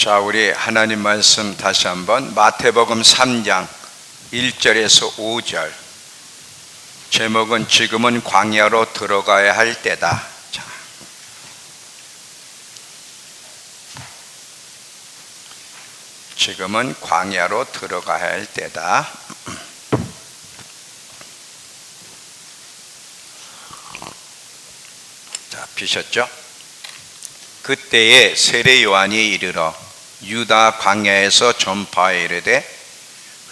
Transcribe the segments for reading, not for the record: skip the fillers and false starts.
자, 우리 하나님 말씀 다시 한번 마태복음 3장 1절에서 5절. 제목은 지금은 광야로 들어가야 할 때다. 자, 지금은 광야로 들어가야 할 때다. 자, 비셨죠? 그때에 세례 요한이 이르러 유다 광야에서 전파하여 이르되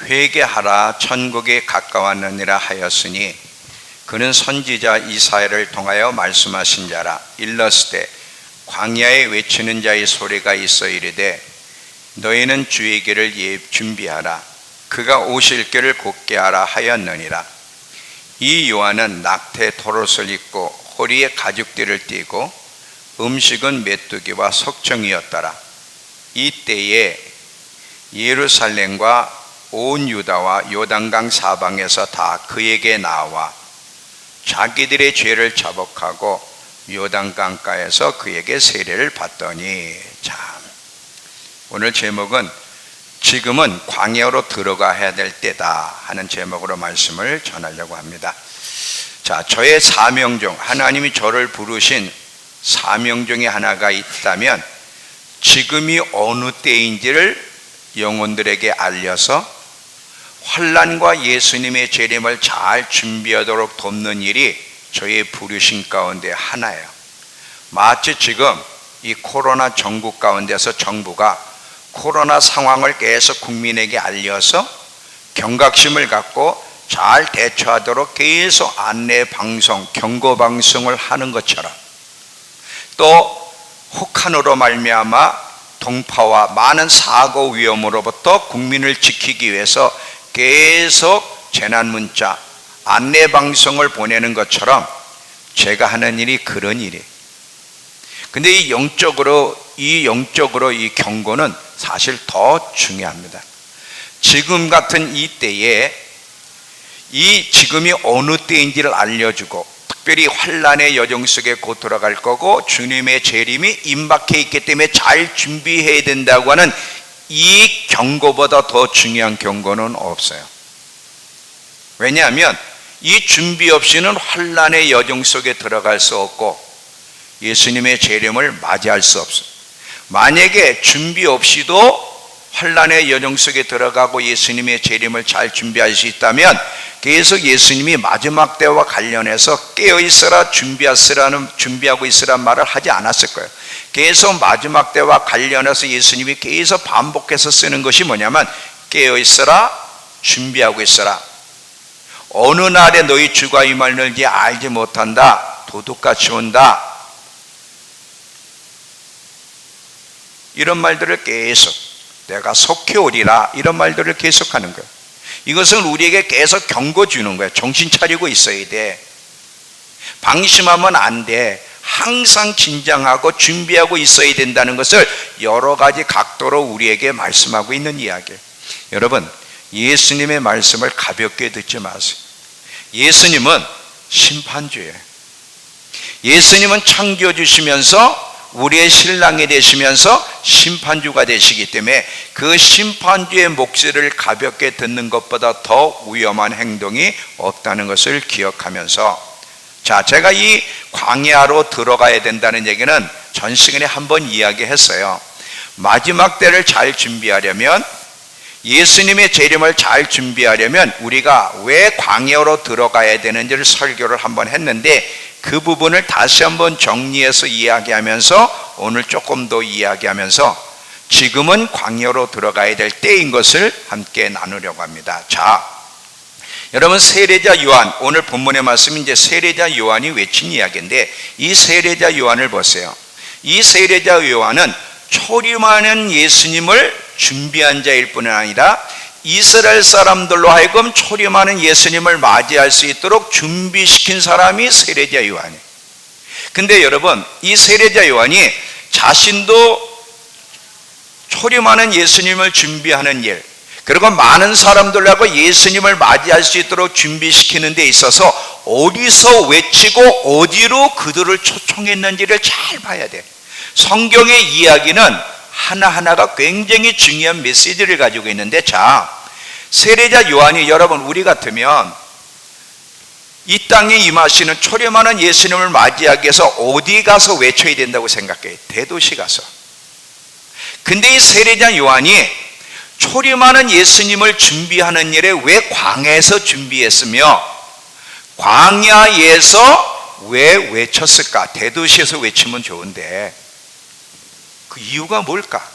회개하라 천국이 가까웠느니라 하였으니 그는 선지자 이사야를 통하여 말씀하신 자라. 일렀으되 광야에 외치는 자의 소리가 있어 이르되 너희는 주의 길을 준비하라 그가 오실 길을 곧게 하라 하였느니라. 이 요한은 낙태 토롯을 입고 허리에 가죽띠를 띠고 음식은 메뚜기와 석청이었더라. 이때에 예루살렘과 온 유다와 요단강 사방에서 다 그에게 나와 자기들의 죄를 자복하고 요단강가에서 그에게 세례를 받더니. 참, 오늘 제목은 지금은 광야로 들어가야 될 때다 하는 제목으로 말씀을 전하려고 합니다. 자, 저의 사명 중 하나님이 저를 부르신 사명 중에 하나가 있다면 지금이 어느 때인지를 영혼들에게 알려서 환난과 예수님의 재림을 잘 준비하도록 돕는 일이 저의 부르심 가운데 하나예요. 마치 지금 이 코로나 전국 가운데서 정부가 코로나 상황을 계속 국민에게 알려서 경각심을 갖고 잘 대처하도록 계속 안내 방송, 경고 방송을 하는 것처럼, 또 혹한으로 말미암아 동파와 많은 사고 위험으로부터 국민을 지키기 위해서 계속 재난 문자, 안내 방송을 보내는 것처럼 제가 하는 일이 그런 일이에요. 근데 이 영적으로 이 경고는 사실 더 중요합니다. 지금 같은 이 때에 이 지금이 어느 때인지를 알려주고, 특별히 환난의 여정 속에 곧 들어갈 거고 주님의 재림이 임박해 있기 때문에 잘 준비해야 된다고 하는 이 경고보다 더 중요한 경고는 없어요. 왜냐하면 이 준비 없이는 환난의 여정 속에 들어갈 수 없고 예수님의 재림을 맞이할 수 없어요. 만약에 준비 없이도 환난의 여정 속에 들어가고 예수님의 재림을 잘 준비할 수 있다면 계속 예수님이 마지막 때와 관련해서 깨어있으라 준비하고 있으라는 말을 하지 않았을 거예요. 계속 마지막 때와 관련해서 예수님이 계속 반복해서 쓰는 것이 뭐냐면 깨어있으라, 준비하고 있으라. 어느 날에 너희 주가 임할는지 알지 못한다. 도둑같이 온다. 이런 말들을 계속, 내가 속히 오리라, 이런 말들을 계속하는 거예요. 이것은 우리에게 계속 경고 주는 거예요. 정신 차리고 있어야 돼. 방심하면 안 돼. 항상 긴장하고 준비하고 있어야 된다는 것을 여러 가지 각도로 우리에게 말씀하고 있는 이야기예요. 여러분, 예수님의 말씀을 가볍게 듣지 마세요. 예수님은 심판주예요. 예수님은 창조주시면서 우리의 신랑이 되시면서 심판주가 되시기 때문에 그 심판주의 목소리를 가볍게 듣는 것보다 더 위험한 행동이 없다는 것을 기억하면서, 자, 제가 이 광야로 들어가야 된다는 얘기는 전 시간에 한번 이야기했어요. 마지막 때를 잘 준비하려면, 예수님의 재림을 잘 준비하려면 우리가 왜 광야로 들어가야 되는지를 설교를 한번 했는데, 그 부분을 다시 한번 정리해서 이야기하면서 오늘 조금 더 이야기하면서 지금은 광야로 들어가야 될 때인 것을 함께 나누려고 합니다. 자, 여러분, 세례자 요한, 오늘 본문의 말씀이 이제 세례자 요한이 외친 이야기인데, 이 세례자 요한을 보세요. 이 세례자 요한은 초림하는 예수님을 준비한 자일 뿐 아니라 이스라엘 사람들로 하여금 초림하는 예수님을 맞이할 수 있도록 준비시킨 사람이 세례자 요한이에요. 근데 여러분, 이 세례자 요한이 자신도 초림하는 예수님을 준비하는 일, 그리고 많은 사람들하고 예수님을 맞이할 수 있도록 준비시키는 데 있어서 어디서 외치고 어디로 그들을 초청했는지를 잘 봐야 돼. 성경의 이야기는 하나하나가 굉장히 중요한 메시지를 가지고 있는데, 자, 세례자 요한이, 여러분 우리 같으면 이 땅에 임하시는 초림하는 예수님을 맞이하기 위해서 어디 가서 외쳐야 된다고 생각해요? 대도시 가서. 근데 이 세례자 요한이 초림하는 예수님을 준비하는 일에 왜 광야에서 준비했으며 광야에서 왜 외쳤을까? 대도시에서 외치면 좋은데 그 이유가 뭘까?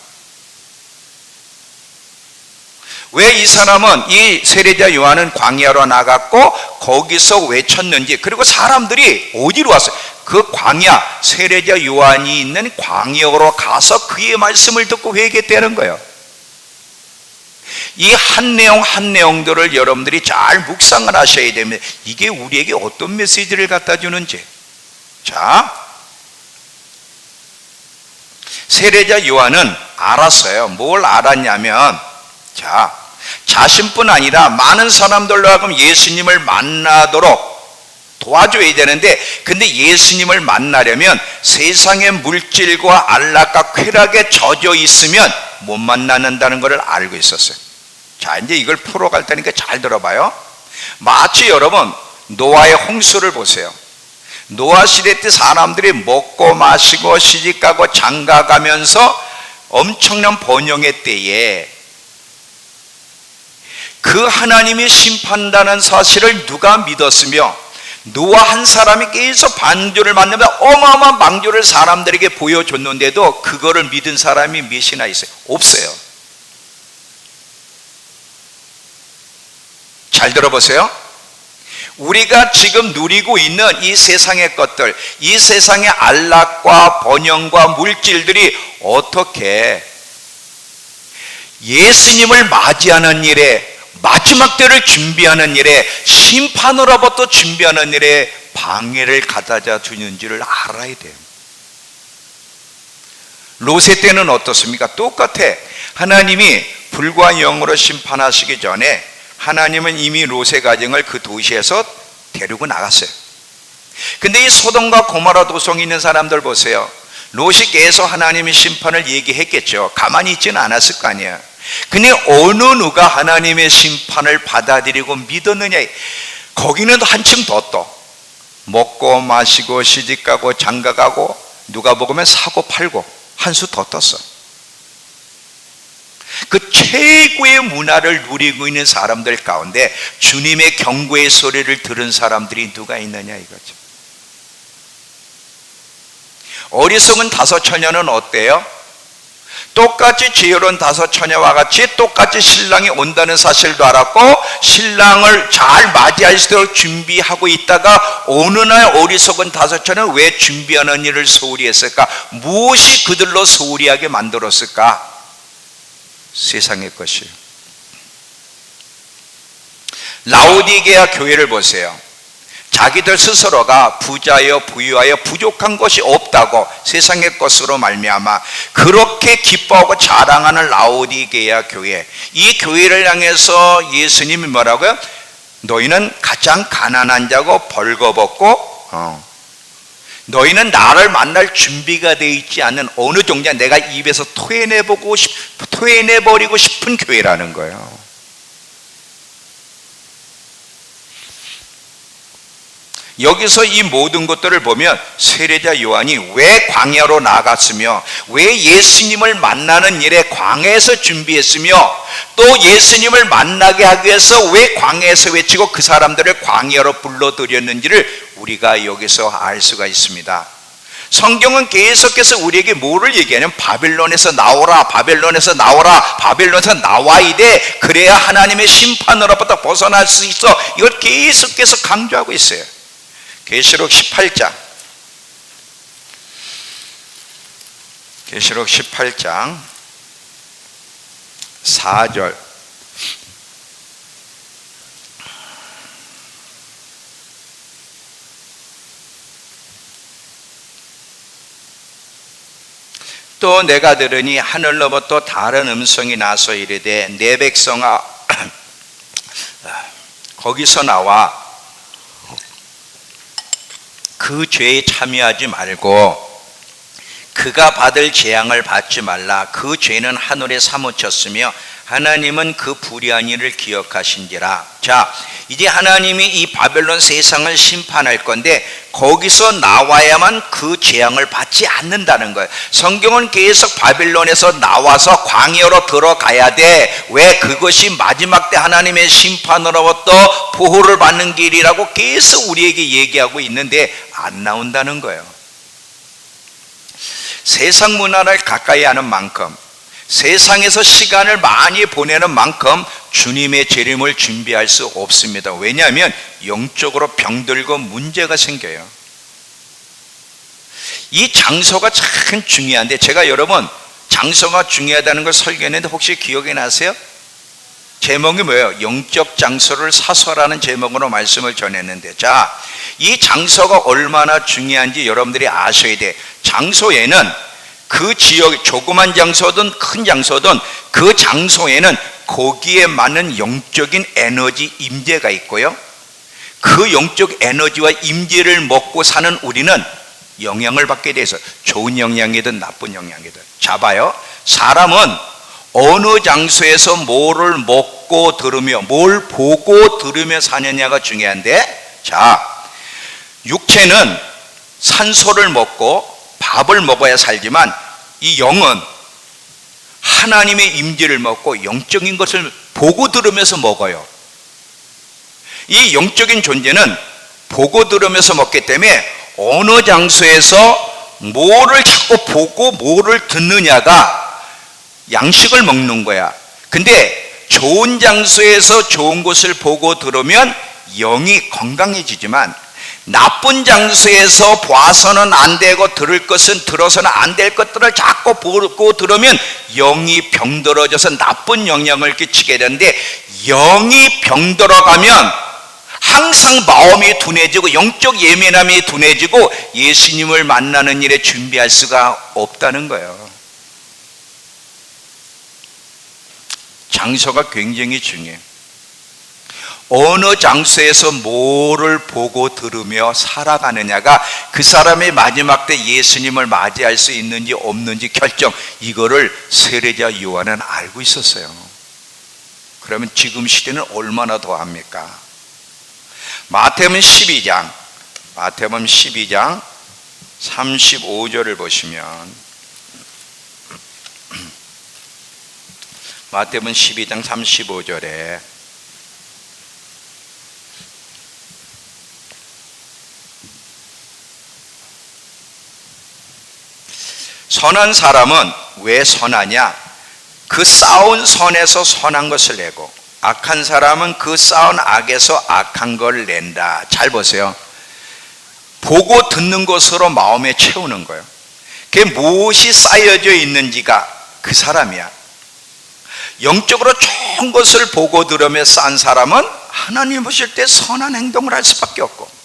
왜 이 사람은, 이 세례자 요한은 광야로 나갔고 거기서 외쳤는지, 그리고 사람들이 어디로 왔어요? 그 광야, 세례자 요한이 있는 광야로 가서 그의 말씀을 듣고 회개되는 거예요. 이 한 내용 한 내용들을 여러분들이 잘 묵상을 하셔야 됩니다. 이게 우리에게 어떤 메시지를 갖다 주는지. 자, 세례자 요한은 알았어요. 뭘 알았냐면, 자, 자신뿐 아니라 많은 사람들로 하여금 예수님을 만나도록 도와줘야 되는데, 근데 예수님을 만나려면 세상의 물질과 안락과 쾌락에 젖어 있으면 못 만나는다는 것을 알고 있었어요. 자, 이제 이걸 풀어갈 테니까 잘 들어봐요. 마치 여러분 노아의 홍수를 보세요. 노아 시대 때 사람들이 먹고 마시고 시집가고 장가가면서 엄청난 번영의 때에 그 하나님이 심판한다는 사실을 누가 믿었으며, 노아 한 사람이 계속 방주를 만들면서 어마어마한 방주를 사람들에게 보여줬는데도 그거를 믿은 사람이 몇이나 있어요? 없어요. 잘 들어보세요. 우리가 지금 누리고 있는 이 세상의 것들, 이 세상의 안락과 번영과 물질들이 어떻게 예수님을 맞이하는 일에, 마지막 때를 준비하는 일에, 심판으로부터 준비하는 일에 방해를 가져다 주는지를 알아야 돼요. 롯의 때는 어떻습니까? 똑같아. 하나님이 불과 영으로 심판하시기 전에 하나님은 이미 롯의 가정을 그 도시에서 데리고 나갔어요. 근데 이 소돔과 고모라 도성에 있는 사람들 보세요. 롯이 계속 하나님의 심판을 얘기했겠죠. 가만히 있지는 않았을 거 아니야. 근데 어느 누가 하나님의 심판을 받아들이고 믿었느냐? 거기는 한층 더 떠. 먹고 마시고 시집가고 장가가고 누가 먹으면 사고 팔고 한 수 더 떴어. 그 최고의 문화를 누리고 있는 사람들 가운데 주님의 경고의 소리를 들은 사람들이 누가 있느냐 이거죠. 어리석은 다섯 처녀는 어때요? 똑같이 지혜로운 다섯 처녀와 같이 똑같이 신랑이 온다는 사실도 알았고 신랑을 잘 맞이할 수 있도록 준비하고 있다가 어느 날 어리석은 다섯 처녀는 왜 준비하는 일을 소홀히 했을까? 무엇이 그들로 소홀히 하게 만들었을까? 세상의 것이에요. 라오디게아 교회를 보세요. 자기들 스스로가 부자여 부유하여 부족한 것이 없다고 세상의 것으로 말미암아 그렇게 기뻐하고 자랑하는 라오디게아 교회, 이 교회를 향해서 예수님이 뭐라고요? 너희는 가장 가난한 자고 벌거벗고 너희는 나를 만날 준비가 되어 있지 않은 어느 종자 내가 입에서 토해내버리고 싶은 교회라는 거예요. 여기서 이 모든 것들을 보면 세례자 요한이 왜 광야로 나갔으며 왜 예수님을 만나는 일에 광야에서 준비했으며 또 예수님을 만나게 하기 위해서 왜 광야에서 외치고 그 사람들을 광야로 불러들였는지를 우리가 여기서 알 수가 있습니다. 성경은 계속해서 우리에게 뭐를 얘기하냐면 바벨론에서 나오라, 바벨론에서 나오라, 바벨론에서 나와야 돼. 그래야 하나님의 심판으로부터 벗어날 수 있어. 이걸 계속해서 강조하고 있어요. 계시록 18장 4절 또 내가 들으니 하늘로부터 다른 음성이 나서 이르되 내 백성아 거기서 나와 그 죄에 참여하지 말고 그 그가 받을 재앙을 받지 말라. 그 죄는 하늘에 사무쳤으며 하나님은 그 불의한 일을 기억하신지라. 자, 이제 하나님이 이 바벨론 세상을 심판할 건데 거기서 나와야만 그 재앙을 받지 않는다는 거예요. 성경은 계속 바벨론에서 나와서 광야로 들어가야 돼. 왜? 그것이 마지막 때 하나님의 심판으로부터 보호를 받는 길이라고 계속 우리에게 얘기하고 있는데 안 나온다는 거예요. 세상 문화를 가까이 하는 만큼, 세상에서 시간을 많이 보내는 만큼 주님의 재림을 준비할 수 없습니다. 왜냐하면 영적으로 병들고 문제가 생겨요. 이 장소가 참 중요한데, 제가 여러분 장소가 중요하다는 걸 설교했는데 혹시 기억이 나세요? 제목이 뭐예요? 영적 장소를 사수하라는 제목으로 말씀을 전했는데, 자, 이 장소가 얼마나 중요한지 여러분들이 아셔야 돼. 장소에는 그 지역, 조그만 장소든 큰 장소든 그 장소에는 거기에 맞는 영적인 에너지 임재가 있고요, 그 영적 에너지와 임재를 먹고 사는 우리는 영향을 받게 돼서 좋은 영향이든 나쁜 영향이든. 자, 봐요. 사람은 어느 장소에서 뭐를 먹고 들으며 뭘 보고 들으며 사느냐가 중요한데, 자, 육체는 산소를 먹고 밥을 먹어야 살지만 이 영은 하나님의 임재를 먹고 영적인 것을 보고 들으면서 먹어요. 이 영적인 존재는 보고 들으면서 먹기 때문에 어느 장소에서 뭐를 자꾸 보고 뭐를 듣느냐가 양식을 먹는 거야. 근데 좋은 장소에서 좋은 것을 보고 들으면 영이 건강해지지만, 나쁜 장소에서 봐서는 안 되고 들을 것은 들어서는 안 될 것들을 자꾸 보고 들으면 영이 병들어져서 나쁜 영향을 끼치게 되는데, 영이 병들어가면 항상 마음이 둔해지고 영적 예민함이 둔해지고 예수님을 만나는 일에 준비할 수가 없다는 거예요. 장소가 굉장히 중요해요. 어느 장소에서 뭐를 보고 들으며 살아가느냐가 그 사람의 마지막 때 예수님을 맞이할 수 있는지 없는지 결정, 이거를 세례자 요한은 알고 있었어요. 그러면 지금 시대는 얼마나 더 합니까? 마태복음 12장 35절을 보시면, 마태복음 12장 35절에 선한 사람은 왜 선하냐? 그 쌓은 선에서 선한 것을 내고, 악한 사람은 그 쌓은 악에서 악한 걸 낸다. 잘 보세요. 보고 듣는 것으로 마음에 채우는 거예요. 그게 무엇이 쌓여져 있는지가 그 사람이야. 영적으로 좋은 것을 보고 들으며 싼 사람은 하나님 보실 때 선한 행동을 할 수밖에 없고,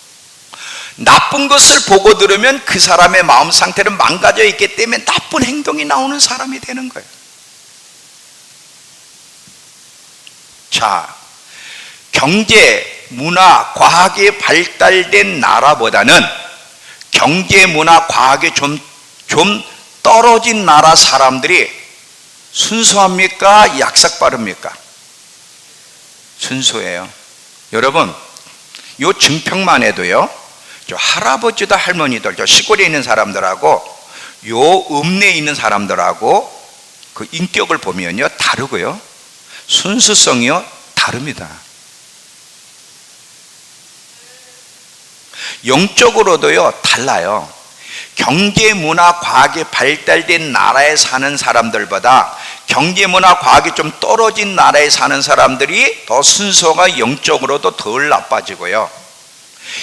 나쁜 것을 보고 들으면 그 사람의 마음 상태는 망가져 있기 때문에 나쁜 행동이 나오는 사람이 되는 거예요. 자, 경제, 문화, 과학이 발달된 나라보다는 경제, 문화, 과학이 좀 떨어진 나라 사람들이 순수합니까? 약삭 빠릅니까? 순수해요. 여러분, 요 증평만 해도요, 저 할아버지도 할머니들, 저 시골에 있는 사람들하고 요 읍내에 있는 사람들하고 그 인격을 보면요 다르고요, 순수성이요 다릅니다. 영적으로도요 달라요. 경제, 문화, 과학이 발달된 나라에 사는 사람들보다 경제, 문화, 과학이 좀 떨어진 나라에 사는 사람들이 더 순서가 영적으로도 덜 나빠지고요,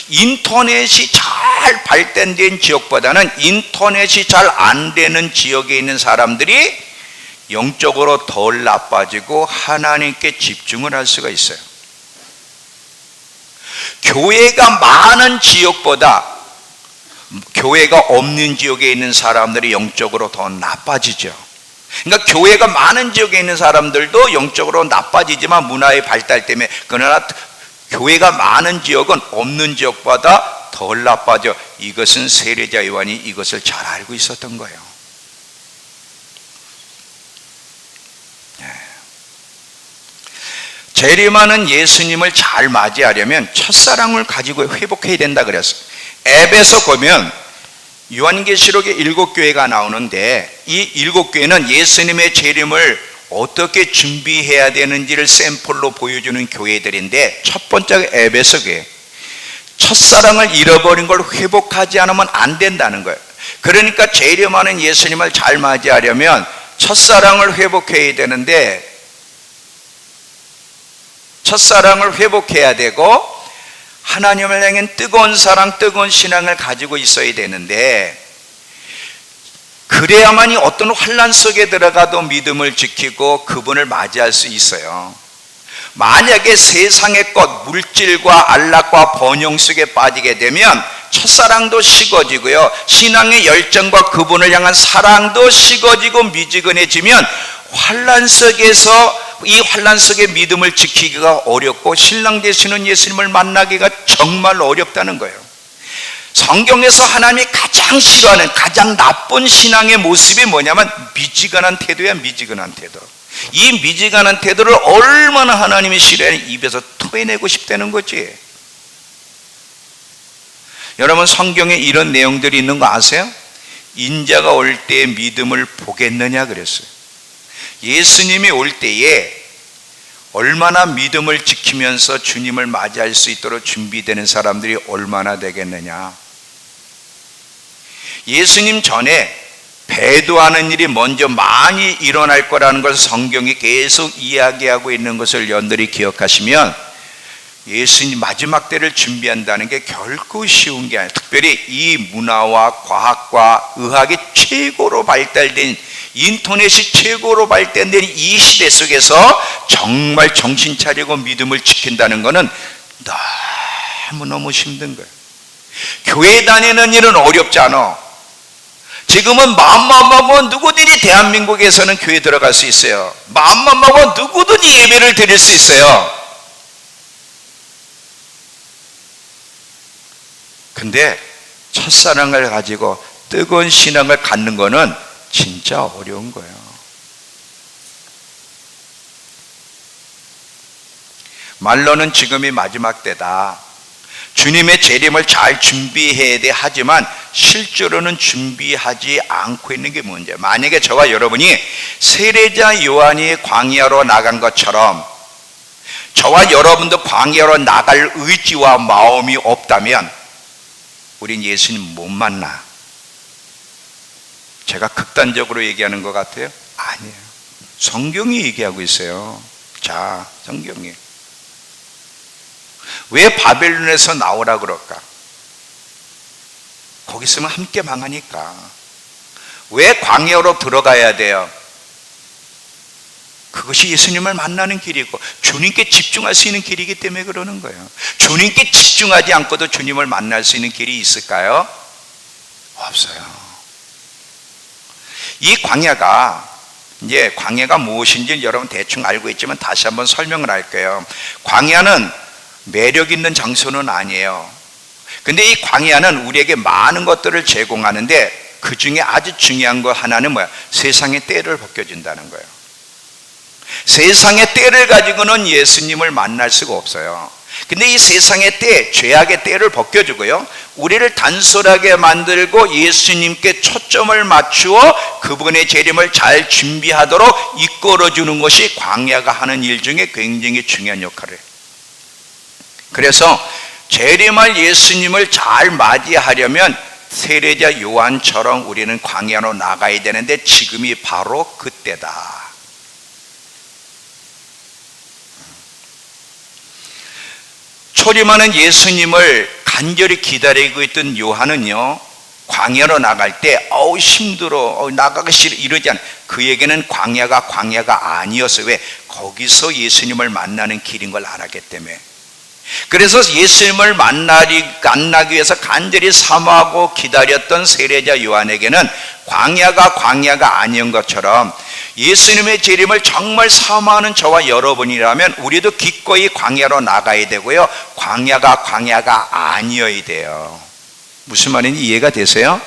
인터넷이 잘 발달된 지역보다는 인터넷이 잘 안 되는 지역에 있는 사람들이 영적으로 덜 나빠지고 하나님께 집중을 할 수가 있어요. 교회가 많은 지역보다 교회가 없는 지역에 있는 사람들이 영적으로 더 나빠지죠. 그러니까 교회가 많은 지역에 있는 사람들도 영적으로 나빠지지만 문화의 발달 때문에, 그러나 교회가 많은 지역은 없는 지역보다 덜 나빠져. 이것은 세례자 요한이 이것을 잘 알고 있었던 거예요. 재림하는 예수님을 잘 맞이하려면 첫사랑을 가지고 회복해야 된다 그랬어요. 에베소 보면 요한계시록에 7교회가 나오는데 이 7교회는 예수님의 재림을 어떻게 준비해야 되는지를 샘플로 보여주는 교회들인데, 첫 번째가 에베소 교회. 첫사랑을 잃어버린 걸 회복하지 않으면 안 된다는 거예요. 그러니까 재림하는 예수님을 잘 맞이하려면 첫사랑을 회복해야 되는데, 첫사랑을 회복해야 되고 하나님을 향한 뜨거운 사랑, 뜨거운 신앙을 가지고 있어야 되는데, 그래야만이 어떤 환난 속에 들어가도 믿음을 지키고 그분을 맞이할 수 있어요. 만약에 세상의 것, 물질과 안락과 번영 속에 빠지게 되면 첫사랑도 식어지고요, 신앙의 열정과 그분을 향한 사랑도 식어지고 미지근해지면 환난 속에서 이 환난 속에 믿음을 지키기가 어렵고 신랑 되시는 예수님을 만나기가 정말 어렵다는 거예요. 성경에서 하나님이 가장 싫어하는 가장 나쁜 신앙의 모습이 뭐냐면 미지근한 태도야. 미지근한 태도. 이 미지근한 태도를 얼마나 하나님이 싫어하는, 입에서 토해내고 싶다는 거지. 여러분, 성경에 이런 내용들이 있는 거 아세요? 인자가 올 때에 믿음을 보겠느냐 그랬어요. 예수님이 올 때에 얼마나 믿음을 지키면서 주님을 맞이할 수 있도록 준비되는 사람들이 얼마나 되겠느냐. 예수님 전에 배도하는 일이 먼저 많이 일어날 거라는 것을 성경이 계속 이야기하고 있는 것을 여러분들이 기억하시면, 예수님 마지막 때를 준비한다는 게 결코 쉬운 게 아니에요. 특별히 이 문화와 과학과 의학이 최고로 발달된, 인터넷이 최고로 발달된 이 시대 속에서 정말 정신 차리고 믿음을 지킨다는 것은 너무너무 힘든 거예요. 교회 다니는 일은 어렵지 않아. 지금은 마음만 먹으면 누구든지 대한민국에서는 교회 들어갈 수 있어요. 마음만 먹으면 누구든지 예배를 드릴 수 있어요. 근데 첫사랑을 가지고 뜨거운 신앙을 갖는 거는 진짜 어려운 거예요. 말로는 지금이 마지막 때다, 주님의 재림을 잘 준비해야 돼 하지만 실제로는 준비하지 않고 있는 게 문제예요. 만약에 저와 여러분이 세례자 요한이 광야로 나간 것처럼 저와 여러분도 광야로 나갈 의지와 마음이 없다면 우린 예수님 못 만나. 제가 극단적으로 얘기하는 것 같아요? 아니에요. 성경이 얘기하고 있어요. 자, 성경이 왜 바벨론에서 나오라 그럴까? 거기 있으면 함께 망하니까. 왜 광야로 들어가야 돼요? 그것이 예수님을 만나는 길이고 주님께 집중할 수 있는 길이기 때문에 그러는 거예요. 주님께 집중하지 않고도 주님을 만날 수 있는 길이 있을까요? 없어요. 이 광야가, 이제 광야가 무엇인지 여러분 대충 알고 있지만 다시 한번 설명을 할게요. 광야는 매력 있는 장소는 아니에요. 근데 이 광야는 우리에게 많은 것들을 제공하는데 그 중에 아주 중요한 거 하나는 뭐야? 세상의 때를 벗겨준다는 거예요. 세상의 때를 가지고는 예수님을 만날 수가 없어요. 근데 이 세상의 때, 죄악의 때를 벗겨주고요, 우리를 단솔하게 만들고 예수님께 초점을 맞추어 그분의 재림을 잘 준비하도록 이끌어주는 것이 광야가 하는 일 중에 굉장히 중요한 역할을 해요. 그래서 재림할 예수님을 잘 맞이하려면 세례자 요한처럼 우리는 광야로 나가야 되는데 지금이 바로 그때다. 초림하는 예수님을 간절히 기다리고 있던 요한은요, 광야로 나갈 때 힘들어, 나가기 싫어 이러지 않아요. 그에게는 광야가 아니었어요. 왜? 거기서 예수님을 만나는 길인 걸 알았기 때문에. 그래서 예수님을 만나기 위해서 간절히 사모하고 기다렸던 세례자 요한에게는 광야가 아닌 것처럼 예수님의 재림을 정말 사모하는 저와 여러분이라면 우리도 기꺼이 광야로 나가야 되고요, 광야가 아니어야 돼요. 무슨 말인지 이해가 되세요?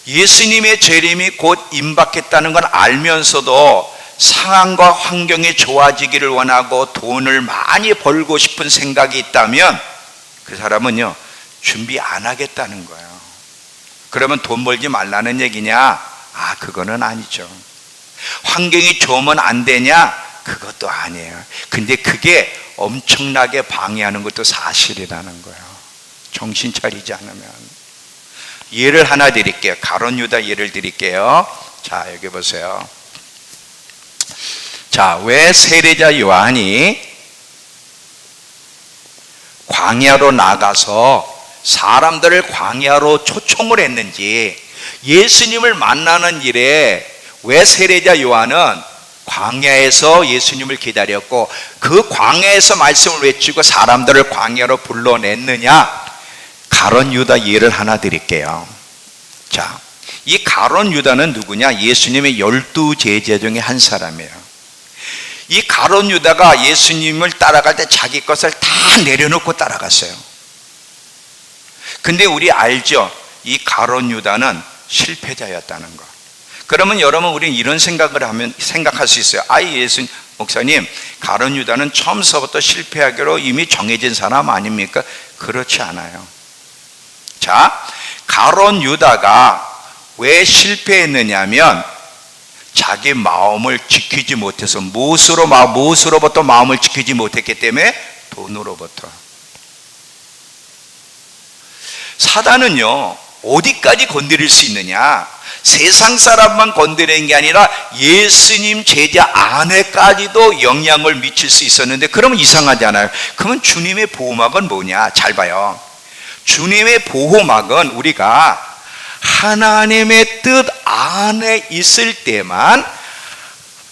예수님의 재림이 곧 임박했다는 걸 알면서도 상황과 환경이 좋아지기를 원하고 돈을 많이 벌고 싶은 생각이 있다면 그 사람은요, 준비 안 하겠다는 거예요. 그러면 돈 벌지 말라는 얘기냐? 그거는 아니죠. 환경이 좋으면 안 되냐? 그것도 아니에요. 근데 그게 엄청나게 방해하는 것도 사실이라는 거예요. 정신 차리지 않으면. 예를 하나 드릴게요. 가룟 유다 예를 드릴게요. 자, 여기 보세요. 자, 왜 세례자 요한이 광야로 나가서 사람들을 광야로 초청을 했는지, 예수님을 만나는 일에 왜 세례자 요한은 광야에서 예수님을 기다렸고 그 광야에서 말씀을 외치고 사람들을 광야로 불러냈느냐? 가룟 유다 예를 하나 드릴게요. 자, 이 가룟 유다는 누구냐? 예수님의 12 제자 중에 한 사람이에요. 이 가룟 유다가 예수님을 따라갈 때 자기 것을 다 내려놓고 따라갔어요. 근데 우리 알죠? 이 가룟 유다는 실패자였다는 거. 그러면 여러분, 우리는 이런 생각할 수 있어요. 예수 목사님, 가룟 유다는 처음서부터 실패하기로 이미 정해진 사람 아닙니까? 그렇지 않아요. 자, 가룟 유다가 왜 실패했느냐면 자기 마음을 지키지 못해서, 무엇으로부터 마음을 지키지 못했기 때문에 돈으로부터. 사단은요, 어디까지 건드릴 수 있느냐? 세상 사람만 건드리는 게 아니라 예수님 제자 안에까지도 영향을 미칠 수 있었는데, 그러면 이상하잖아요. 그러면 주님의 보호막은 뭐냐? 잘 봐요. 주님의 보호막은 우리가 하나님의 뜻 안에 있을 때만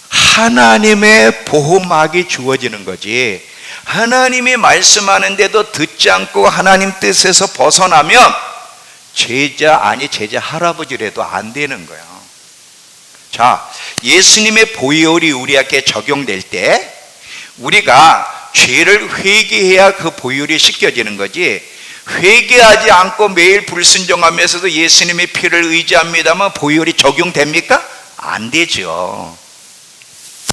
하나님의 보호막이 주어지는 거지, 하나님이 말씀하는데도 듣지 않고 하나님 뜻에서 벗어나면 제자 할아버지라도 안 되는 거예요. 자, 예수님의 보혈이 우리에게 적용될 때 우리가 죄를 회개해야 그 보혈이 씻겨지는 거지, 회개하지 않고 매일 불순종하면서도 예수님의 피를 의지합니다만 보혈이 적용됩니까? 안 되죠.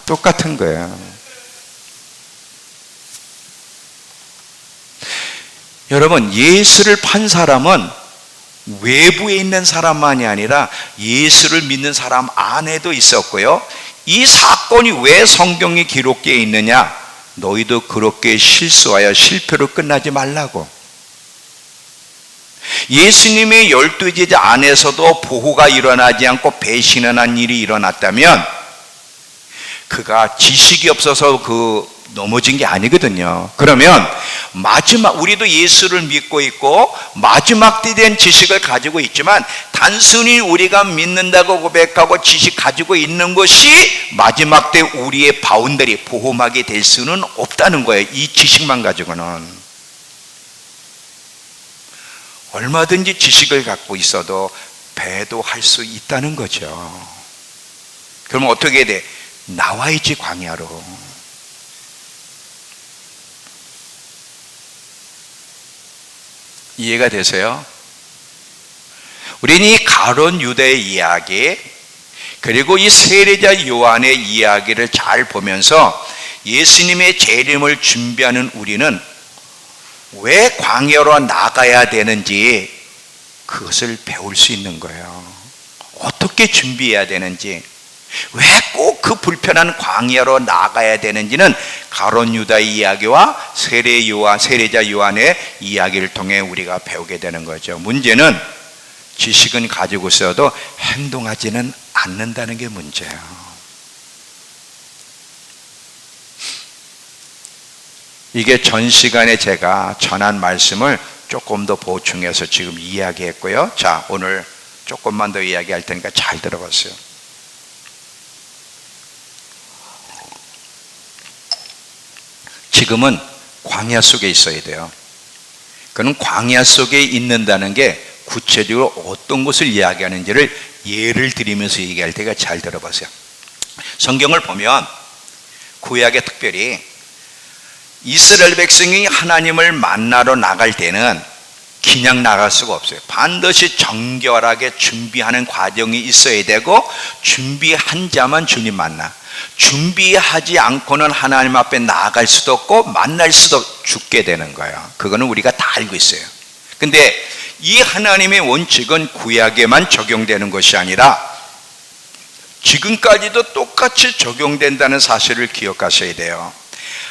똑같은 거예요. 여러분, 예수를 판 사람은 외부에 있는 사람만이 아니라 예수를 믿는 사람 안에도 있었고요. 이 사건이 왜 성경에 기록되어 있느냐? 너희도 그렇게 실수하여 실패로 끝나지 말라고. 예수님의 12제자 안에서도 보호가 일어나지 않고 배신한 일이 일어났다면 그가 지식이 없어서 넘어진 게 아니거든요. 그러면 우리도 예수를 믿고 있고 마지막 때 된 지식을 가지고 있지만, 단순히 우리가 믿는다고 고백하고 지식 가지고 있는 것이 마지막 때 우리의 바운더리, 보호막이 될 수는 없다는 거예요. 이 지식만 가지고는. 얼마든지 지식을 갖고 있어도 배도할 수 있다는 거죠. 그럼 어떻게 해야 돼? 나와야지, 광야로. 이해가 되세요? 우리는 이 가룟 유다의 이야기, 그리고 이 세례자 요한의 이야기를 잘 보면서 예수님의 재림을 준비하는 우리는 왜 광야로 나가야 되는지 그것을 배울 수 있는 거예요. 어떻게 준비해야 되는지, 왜 꼭 그 불편한 광야로 나가야 되는지는 가룟 유다의 이야기와 세례자 요한의 이야기를 통해 우리가 배우게 되는 거죠. 문제는 지식은 가지고 있어도 행동하지는 않는다는 게 문제예요. 이게 전 시간에 제가 전한 말씀을 조금 더 보충해서 지금 이야기했고요. 자, 오늘 조금만 더 이야기할 테니까 잘 들어보세요. 지금은 광야 속에 있어야 돼요. 그는 광야 속에 있는다는 게 구체적으로 어떤 것을 이야기하는지를 예를 들이면서 얘기할 때가 잘 들어보세요. 성경을 보면 구약에 특별히 이스라엘 백성이 하나님을 만나러 나갈 때는 그냥 나갈 수가 없어요. 반드시 정결하게 준비하는 과정이 있어야 되고, 준비한 자만 주님 만나. 준비하지 않고는 하나님 앞에 나아갈 수도 없고 만날 수도 죽게 되는 거예요. 그거는 우리가 다 알고 있어요. 근데 이 하나님의 원칙은 구약에만 적용되는 것이 아니라 지금까지도 똑같이 적용된다는 사실을 기억하셔야 돼요.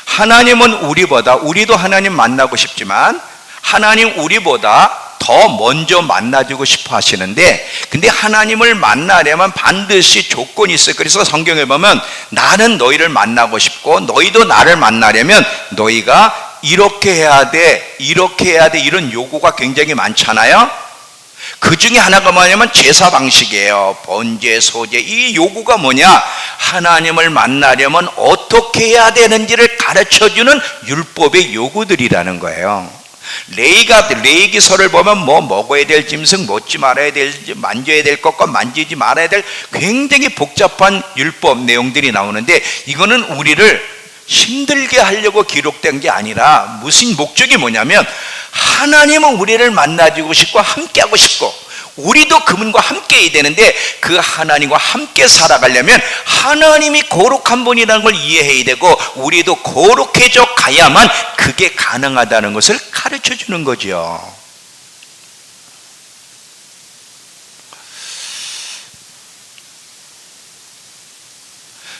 하나님은 우리도 하나님 만나고 싶지만 하나님 우리보다 더 먼저 만나주고 싶어 하시는데, 근데 하나님을 만나려면 반드시 조건이 있어요. 그래서 성경에 보면 나는 너희를 만나고 싶고 너희도 나를 만나려면 너희가 이렇게 해야 돼, 이렇게 해야 돼, 이런 요구가 굉장히 많잖아요. 그 중에 하나가 뭐냐면 제사 방식이에요. 번제, 소제. 이 요구가 뭐냐? 하나님을 만나려면 어떻게 해야 되는지를 가르쳐주는 율법의 요구들이라는 거예요. 레위기서를 보면 뭐 먹어야 될 짐승, 먹지 말아야 될, 만져야 될 것과 만지지 말아야 될 굉장히 복잡한 율법 내용들이 나오는데, 이거는 우리를 힘들게 하려고 기록된 게 아니라 무슨 목적이 뭐냐면 하나님은 우리를 만나주고 싶고 함께하고 싶고 우리도 그분과 함께 해야 되는데, 그 하나님과 함께 살아가려면 하나님이 거룩한 분이라는 걸 이해해야 되고 우리도 거룩해져 가야만 그게 가능하다는 것을 가르쳐 주는 거죠.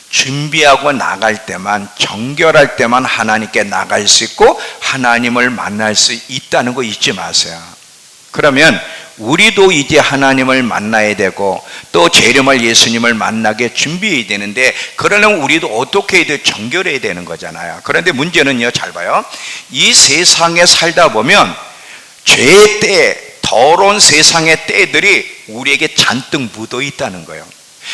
준비하고 나갈 때만, 정결할 때만 하나님께 나갈 수 있고 하나님을 만날 수 있다는 거 잊지 마세요. 그러면 우리도 이제 하나님을 만나야 되고 또 재림할 예수님을 만나게 준비해야 되는데, 그러려면 우리도 어떻게 해야 돼? 정결해야 되는 거잖아요. 그런데 문제는요, 잘 봐요. 이 세상에 살다 보면 죄의 때, 더러운 세상의 때들이 우리에게 잔뜩 묻어 있다는 거예요.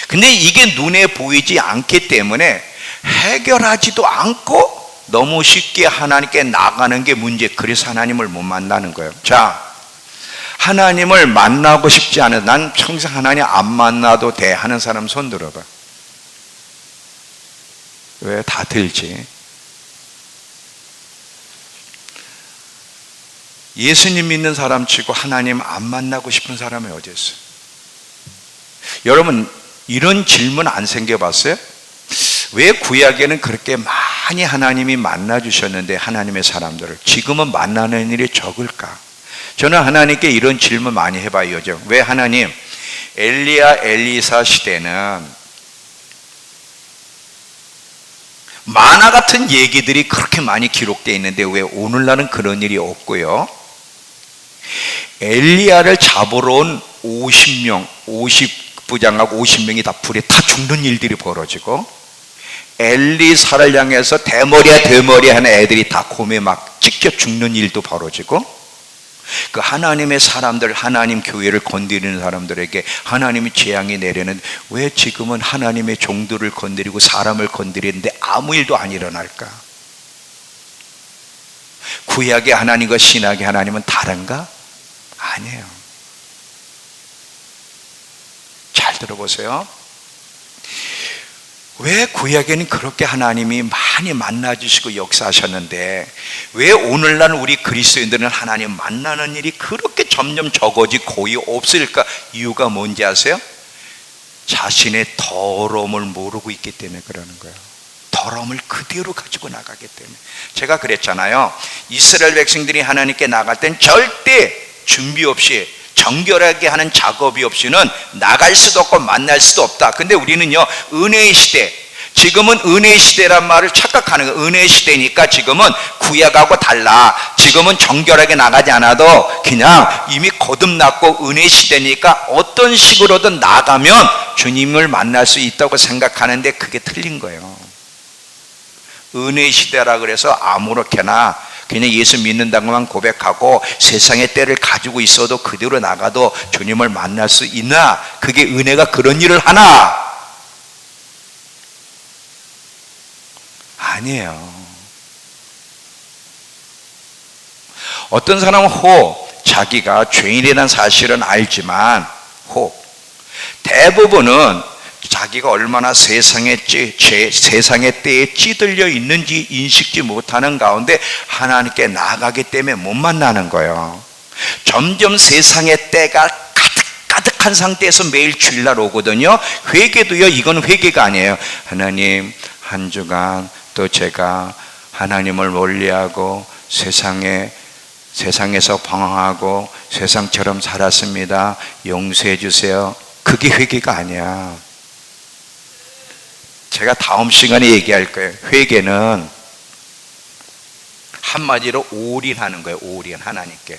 근데 이게 눈에 보이지 않기 때문에 해결하지도 않고 너무 쉽게 하나님께 나가는 게 문제. 그래서 하나님을 못 만나는 거예요. 자, 하나님을 만나고 싶지 않아, 난 평생 하나님 안 만나도 돼 하는 사람 손 들어봐. 왜? 다 들지. 예수님 믿는 사람 치고 하나님 안 만나고 싶은 사람이 어디 있어요? 여러분, 이런 질문 안 생겨봤어요? 왜 구약에는 그렇게 많이 하나님이 만나주셨는데 하나님의 사람들을 지금은 만나는 일이 적을까? 저는 하나님께 이런 질문 많이 해봐요. 요즘 왜 하나님 엘리야 엘리사 시대는 만화 같은 얘기들이 그렇게 많이 기록되어 있는데 왜 오늘날은 그런 일이 없고요? 엘리야를 잡으러 온 50부장하고 50명이 다 불에 다 죽는 일들이 벌어지고, 엘리사를 향해서 대머리 하는 애들이 다 곰에 막 찢겨 죽는 일도 벌어지고, 그 하나님의 사람들, 하나님 교회를 건드리는 사람들에게 하나님이 재앙이 내리는, 왜 지금은 하나님의 종들을 건드리고 사람을 건드리는데 아무 일도 안 일어날까? 구약의 하나님과 신약의 하나님은 다른가? 아니에요. 잘 들어보세요. 왜 구약에는 그렇게 하나님이 많이 만나주시고 역사하셨는데 왜 오늘날 우리 그리스도인들은 하나님 만나는 일이 그렇게 점점 적어지고 거의 없을까? 이유가 뭔지 아세요? 자신의 더러움을 모르고 있기 때문에 그러는 거예요. 더러움을 그대로 가지고 나가기 때문에. 제가 그랬잖아요. 이스라엘 백성들이 하나님께 나갈 땐 절대 준비 없이 정결하게 하는 작업이 없이는 나갈 수도 없고 만날 수도 없다. 근데 우리는요, 은혜의 시대, 지금은 은혜의 시대란 말을 착각하는 거예요. 은혜의 시대니까 지금은 구약하고 달라. 지금은 정결하게 나가지 않아도 그냥 이미 거듭났고 은혜의 시대니까 어떤 식으로든 나가면 주님을 만날 수 있다고 생각하는데 그게 틀린 거예요. 은혜의 시대라 그래서 아무렇게나 그냥 예수 믿는다고만 고백하고 세상의 때를 가지고 있어도 그대로 나가도 주님을 만날 수 있나? 그게 은혜가 그런 일을 하나? 아니에요. 어떤 사람은 자기가 죄인이라는 사실은 알지만 대부분은 자기가 얼마나 세상의 때에 찌들려 있는지 인식지 못하는 가운데 하나님께 나아가기 때문에 못 만나는 거예요. 점점 세상의 때가 가득한 상태에서 매일 주일날 오거든요. 회개도요, 이건 회개가 아니에요. 하나님, 한 주간 또 제가 하나님을 멀리하고 세상에서 방황하고 세상처럼 살았습니다. 용서해 주세요. 그게 회개가 아니야. 제가 다음 시간에 얘기할 거예요. 회개는 한마디로 올인하는 거예요. 올인, 하나님께.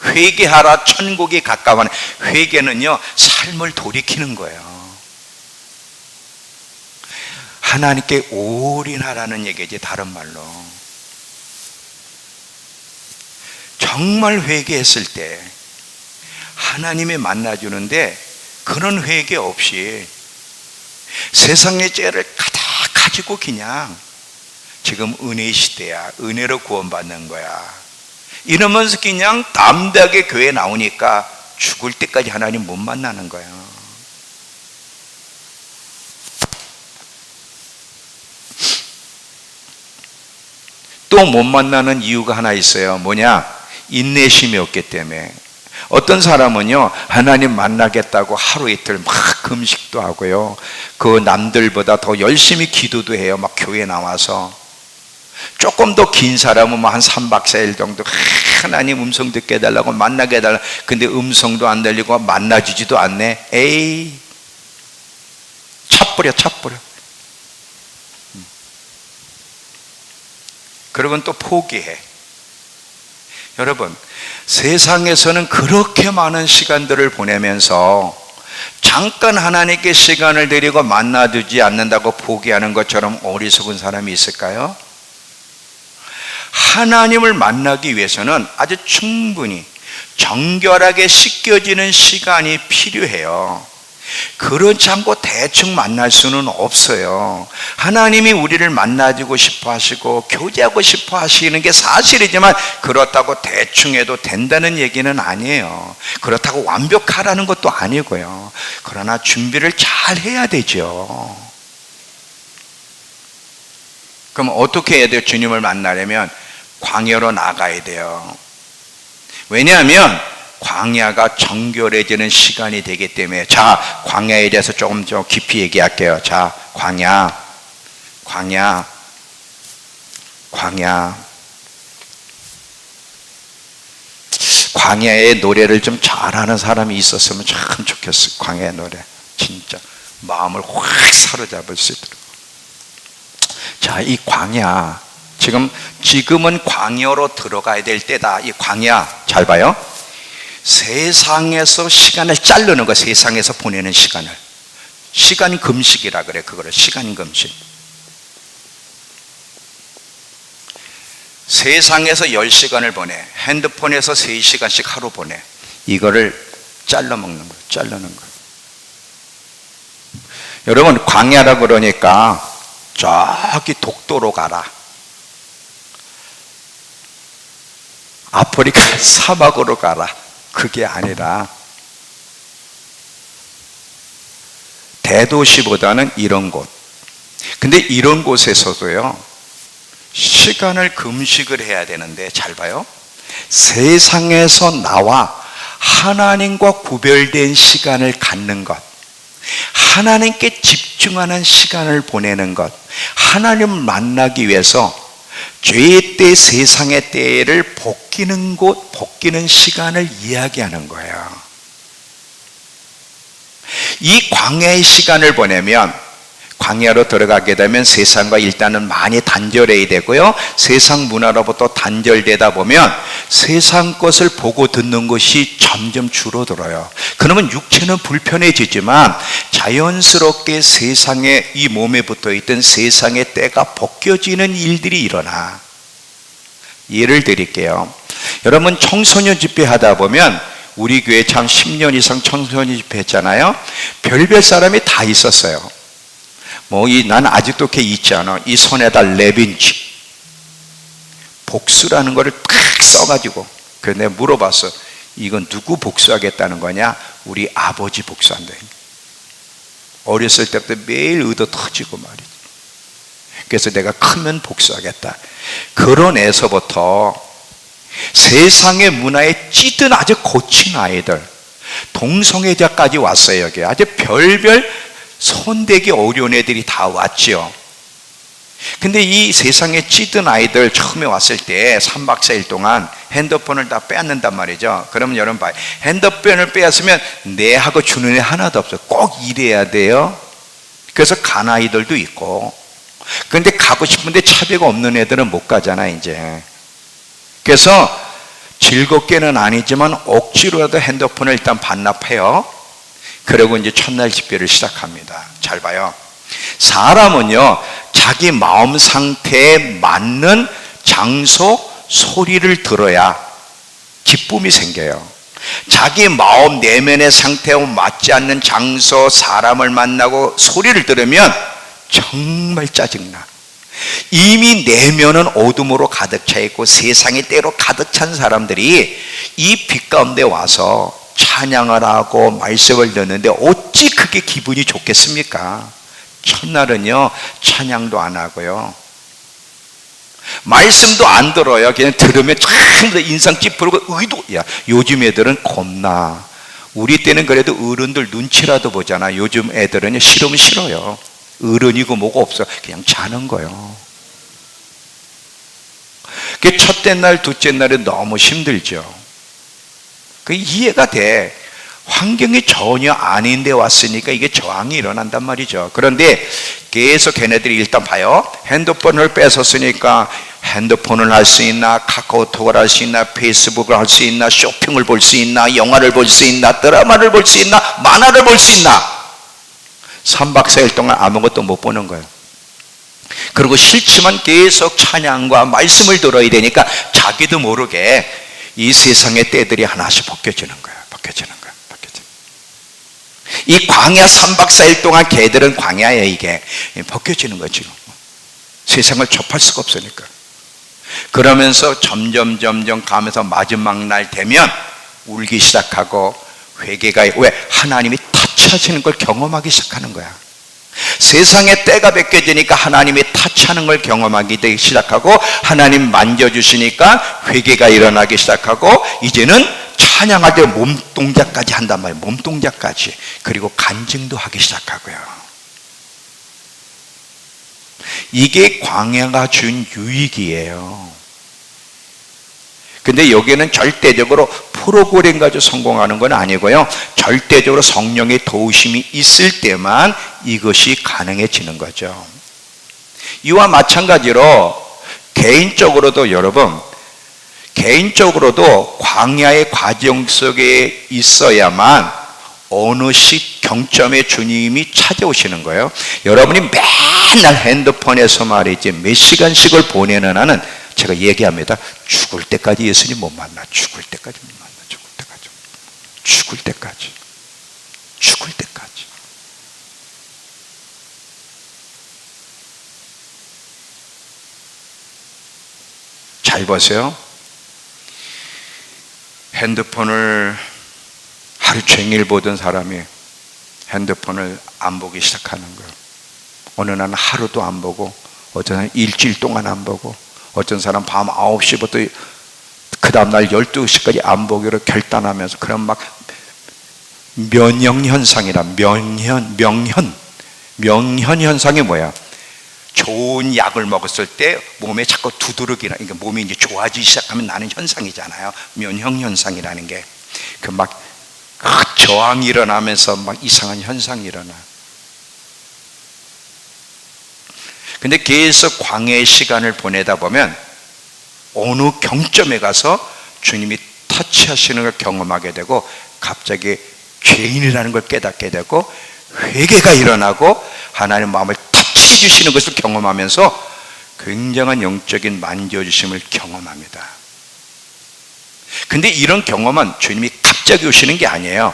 회개하라 천국이 가까워하는. 회개는요, 삶을 돌이키는 거예요. 하나님께 올인하라는 얘기지, 다른 말로. 정말 회개했을 때 하나님이 만나주는데, 그런 회개 없이 세상의 죄를 가득 가지고 그냥 지금 은혜 시대야, 은혜로 구원받는 거야 이러면서 그냥 담대하게 교회 나오니까 죽을 때까지 하나님 못 만나는 거야. 또 못 만나는 이유가 하나 있어요. 뭐냐? 인내심이 없기 때문에. 어떤 사람은요, 하나님 만나겠다고 하루 이틀 막 금식도 하고요, 그 남들보다 더 열심히 기도도 해요. 막 교회 나와서. 조금 더 긴 사람은 뭐 한 3박 4일 정도 하나님 음성 듣게 해달라고, 만나게 해달라고. 근데 음성도 안 들리고 만나주지도 않네. 에이, 차버려. 그러고는 또 포기해. 여러분, 세상에서는 그렇게 많은 시간들을 보내면서 잠깐 하나님께 시간을 드리고 만나주지 않는다고 포기하는 것처럼 어리석은 사람이 있을까요? 하나님을 만나기 위해서는 아주 충분히 정결하게 씻겨지는 시간이 필요해요. 그렇지 않고 대충 만날 수는 없어요. 하나님이 우리를 만나주고 싶어 하시고 교제하고 싶어 하시는 게 사실이지만, 그렇다고 대충 해도 된다는 얘기는 아니에요. 그렇다고 완벽하라는 것도 아니고요. 그러나 준비를 잘 해야 되죠. 그럼 어떻게 해야 돼요? 주님을 만나려면 광야로 나가야 돼요. 왜냐하면 광야가 정결해지는 시간이 되기 때문에. 자, 광야에 대해서 조금 더 깊이 얘기할게요. 자, 광야의 노래를 좀 잘하는 사람이 있었으면 참 좋겠어요. 광야의 노래 진짜 마음을 확 사로잡을 수 있도록. 자, 이 광야, 지금은 광야로 들어가야 될 때다. 이 광야 잘 봐요. 세상에서 시간을 자르는 거, 세상에서 보내는 시간을. 시간 금식이라 그래. 그거를 시간 금식. 세상에서 10시간을 보내, 핸드폰에서 3시간씩 하루 보내. 이거를 잘라 먹는 거예요. 자르는 거예요. 여러분, 광야라 그러니까 저기 독도로 가라, 아프리카 사막으로 가라, 그게 아니라 대도시보다는 이런 곳. 근데 이런 곳에서도요, 시간을 금식을 해야 되는데, 잘 봐요. 세상에서 나와 하나님과 구별된 시간을 갖는 것, 하나님께 집중하는 시간을 보내는 것, 하나님을 만나기 위해서 죄의 때, 세상의 때를 벗기는 곳, 벗기는 시간을 이야기하는 거예요. 이 광야의 시간을 보내면, 광야로 들어가게 되면 세상과 일단은 많이 단절해야 되고요, 세상 문화로부터 단절되다 보면 세상 것을 보고 듣는 것이 점점 줄어들어요. 그러면 육체는 불편해지지만 자연스럽게 세상에, 이 몸에 붙어있던 세상의 때가 벗겨지는 일들이 일어나. 예를 드릴게요. 여러분, 청소년 집회 하다 보면, 우리 교회 참 10년 이상 청소년 집회 했잖아요. 별별 사람이 다 있었어요. 난 아직도 걔 있지 않아. 이 손에다 레빈지 복수라는 거를 탁 써가지고, 그래서 내가 물어봤어. 이건 누구 복수하겠다는 거냐? 우리 아버지 복수한다. 어렸을 때부터 매일 의도 터지고 말이지. 그래서 내가 크면 복수하겠다. 그런 애서부터 세상의 문화에 찌든 아주 고친 아이들, 동성애자까지 왔어요. 여기 아주 별별 손대기 어려운 애들이 다 왔죠. 근데 이 세상에 찌든 아이들 처음에 왔을 때 3박 4일 동안 핸드폰을 다 빼앗는단 말이죠. 그러면 여러분 봐요. 핸드폰을 빼앗으면 내하고 주는 애 하나도 없어요. 꼭 일해야 돼요. 그래서 간 아이들도 있고. 그런데 가고 싶은데 차비가 없는 애들은 못 가잖아 이제. 그래서 즐겁게는 아니지만 억지로라도 핸드폰을 일단 반납해요. 그리고 이제 첫날 집회를 시작합니다. 잘 봐요. 사람은요, 자기 마음 상태에 맞는 장소, 소리를 들어야 기쁨이 생겨요. 자기 마음 내면의 상태와 맞지 않는 장소, 사람을 만나고 소리를 들으면 정말 짜증나. 이미 내면은 어둠으로 가득 차 있고 세상의 때로 가득 찬 사람들이 이 빛 가운데 와서 찬양을 하고 말씀을 듣는데 어찌 그게 기분이 좋겠습니까? 첫날은요, 찬양도 안 하고요, 말씀도 안 들어요. 그냥 들으면 전부 다 인상 찌푸리고 의도. 야, 요즘 애들은 겁나. 우리 때는 그래도 어른들 눈치라도 보잖아. 요즘 애들은 싫으면 싫어요. 어른이고 뭐가 없어. 그냥 자는 거예요. 그 첫째 날, 둘째 날에 너무 힘들죠. 그 이해가 돼. 환경이 전혀 아닌데 왔으니까 이게 저항이 일어난단 말이죠. 그런데 계속 걔네들이 일단 봐요. 핸드폰을 뺏었으니까 핸드폰을 할 수 있나, 카카오톡을 할 수 있나, 페이스북을 할 수 있나, 쇼핑을 볼 수 있나, 영화를 볼 수 있나, 드라마를 볼 수 있나, 만화를 볼 수 있나. 3박 4일 동안 아무것도 못 보는 거예요. 그리고 싫지만 계속 찬양과 말씀을 들어야 되니까 자기도 모르게 이 세상의 때들이 하나씩 벗겨지는 거예요. 벗겨지는 거예요. 이 광야 3박 4일 동안 걔들은 광야에 이게 벗겨지는 거죠. 세상을 접할 수가 없으니까. 그러면서 점점 가면서 마지막 날 되면 울기 시작하고 회개가, 왜? 하나님이 터치하시는 걸 경험하기 시작하는 거야. 세상의 때가 벗겨지니까 하나님이 터치하는 걸 경험하기 시작하고 하나님 만져주시니까 회개가 일어나기 시작하고 이제는 찬양할 때 몸동작까지 한단 말이에요. 몸동작까지. 그리고 간증도 하기 시작하고요. 이게 광야가 준 유익이에요. 근데 여기는 절대적으로 프로그램 가지고 성공하는 건 아니고요, 절대적으로 성령의 도우심이 있을 때만 이것이 가능해지는 거죠. 이와 마찬가지로 개인적으로도 여러분, 개인적으로도 광야의 과정 속에 있어야만 어느 경점에 주님이 찾아오시는 거예요. 여러분이 맨날 핸드폰에서 말이지 몇 시간씩을 보내는 한은 제가 얘기합니다. 죽을 때까지 예수님 못 만나. 죽을 때까지 못 만나. 죽을 때까지. 죽을 때까지. 죽을 때까지. 잘 보세요. 핸드폰을 하루 종일 보던 사람이 핸드폰을 안 보기 시작하는 거예요. 어느 날은 하루도 안 보고, 어떤 사람은 일주일 동안 안 보고, 어떤 사람은 밤 9시부터 그 다음날 12시까지 안 보기로 결단하면서, 그런 막 면역현상이라, 명현현상이 뭐야? 좋은 약을 먹었을 때 몸에 자꾸 두드러기나, 그러니까 몸이 이제 좋아지기 시작하면 나는 현상이잖아요. 면역현상이라는 게. 그 막 저항이 일어나면서 막 이상한 현상이 일어나. 근데 계속 광야의 시간을 보내다 보면 어느 경점에 가서 주님이 터치하시는 걸 경험하게 되고, 갑자기 죄인이라는 걸 깨닫게 되고, 회개가 일어나고 하나님 마음을 터치해 주시는 것을 경험하면서 굉장한 영적인 만져주심을 경험합니다. 근데 이런 경험은 주님이 갑자기 오시는 게 아니에요.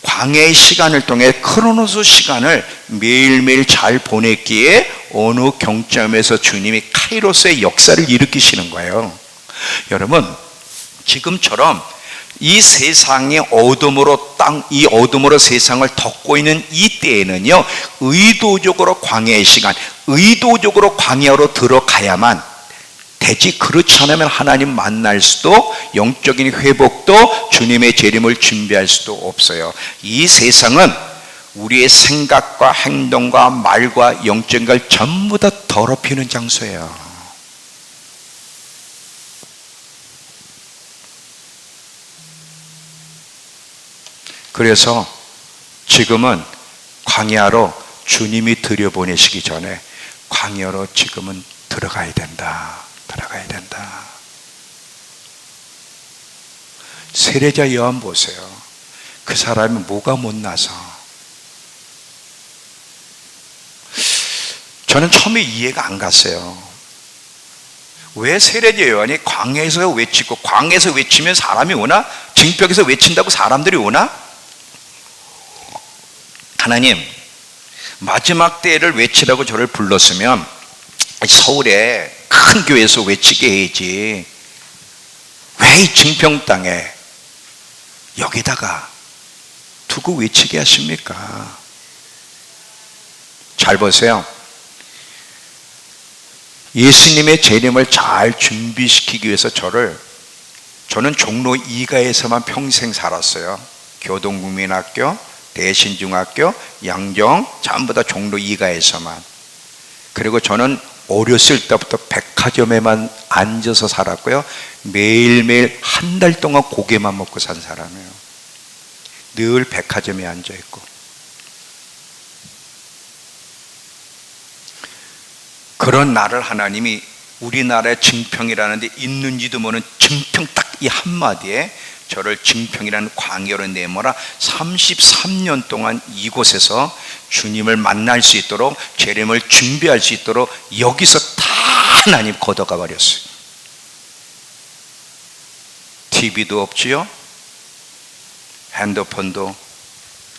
광야의 시간을 통해 크로노스 시간을 매일매일 잘 보냈기에 어느 경점에서 주님이 카이로스의 역사를 일으키시는 거예요. 여러분, 지금처럼 이 세상의 어둠으로 이 어둠으로 세상을 덮고 있는 이 때에는요, 의도적으로 광야의 시간, 의도적으로 광야로 들어가야만 되지. 그렇지 않으면 하나님 만날 수도, 영적인 회복도, 주님의 재림을 준비할 수도 없어요. 이 세상은 우리의 생각과 행동과 말과 영적인 걸 전부 다 더럽히는 장소예요. 그래서 지금은 광야로 주님이 들여보내시기 전에 광야로 지금은 들어가야 된다. 들어가야 된다. 세례자 요한 보세요. 그 사람이 뭐가 못나서. 저는 처음에 이해가 안 갔어요. 왜 세례자 요한이 광야에서 외치고, 광야에서 외치면 사람이 오나? 징표에서 외친다고 사람들이 오나? 하나님, 마지막 때를 외치라고 저를 불렀으면 서울에 큰 교회에서 외치게 해야지. 왜 이 증평 땅에 여기다가 두고 외치게 하십니까? 잘 보세요. 예수님의 재림을 잘 준비시키기 위해서 저는 종로 2가에서만 평생 살았어요. 교동국민학교, 대신중학교, 양정, 전부 다 종로 2가에서만. 그리고 저는 어렸을 때부터 백화점에만 앉아서 살았고요. 매일매일 한 달 동안 고개만 먹고 산 사람이에요. 늘 백화점에 앉아있고. 그런 나를 하나님이 우리나라의 증평이라는 데 있는지도 모르는 증평 딱 이 한마디에 저를 증평이라는 광야로 내모라 33년 동안 이곳에서 주님을 만날 수 있도록, 재림을 준비할 수 있도록 여기서 다 하나님 걷어가 버렸어요. TV도 없지요, 핸드폰도,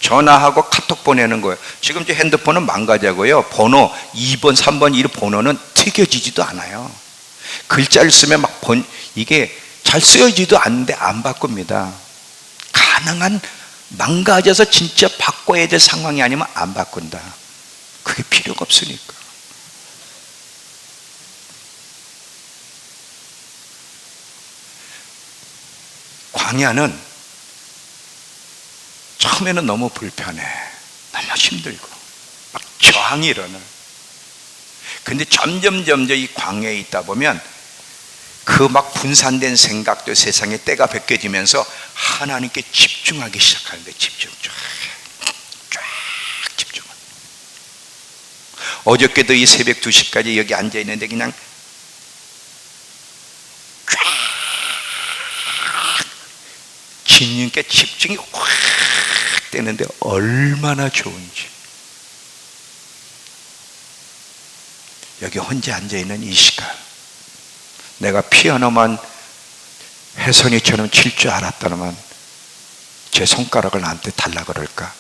전화하고 카톡 보내는 거예요. 지금 제 핸드폰은 망가져고요. 번호 2번, 3번 이 번호는 튀겨지지도 않아요. 글자를 쓰면 이게 잘 쓰여지도 않는데 안 바꿉니다. 가능한 망가져서 진짜 바꿔야 될 상황이 아니면 안 바꾼다. 그게 필요가 없으니까. 광야는 처음에는 너무 불편해. 너무 힘들고 막 저항이 일어나. 근데 점점 이 광야에 있다 보면 그 막 분산된 생각도 세상에 때가 벗겨지면서 하나님께 집중하기 시작하는데, 집중 쫙 집중. 어저께도 이 새벽 2시까지 여기 앉아 있는데 그냥 쫙 주님께 집중이 확 되는데 얼마나 좋은지. 여기 혼자 앉아 있는 이 시간, 내가 피아노만 혜선이처럼 칠 줄 알았다면 제 손가락을 나한테 달라 그럴까?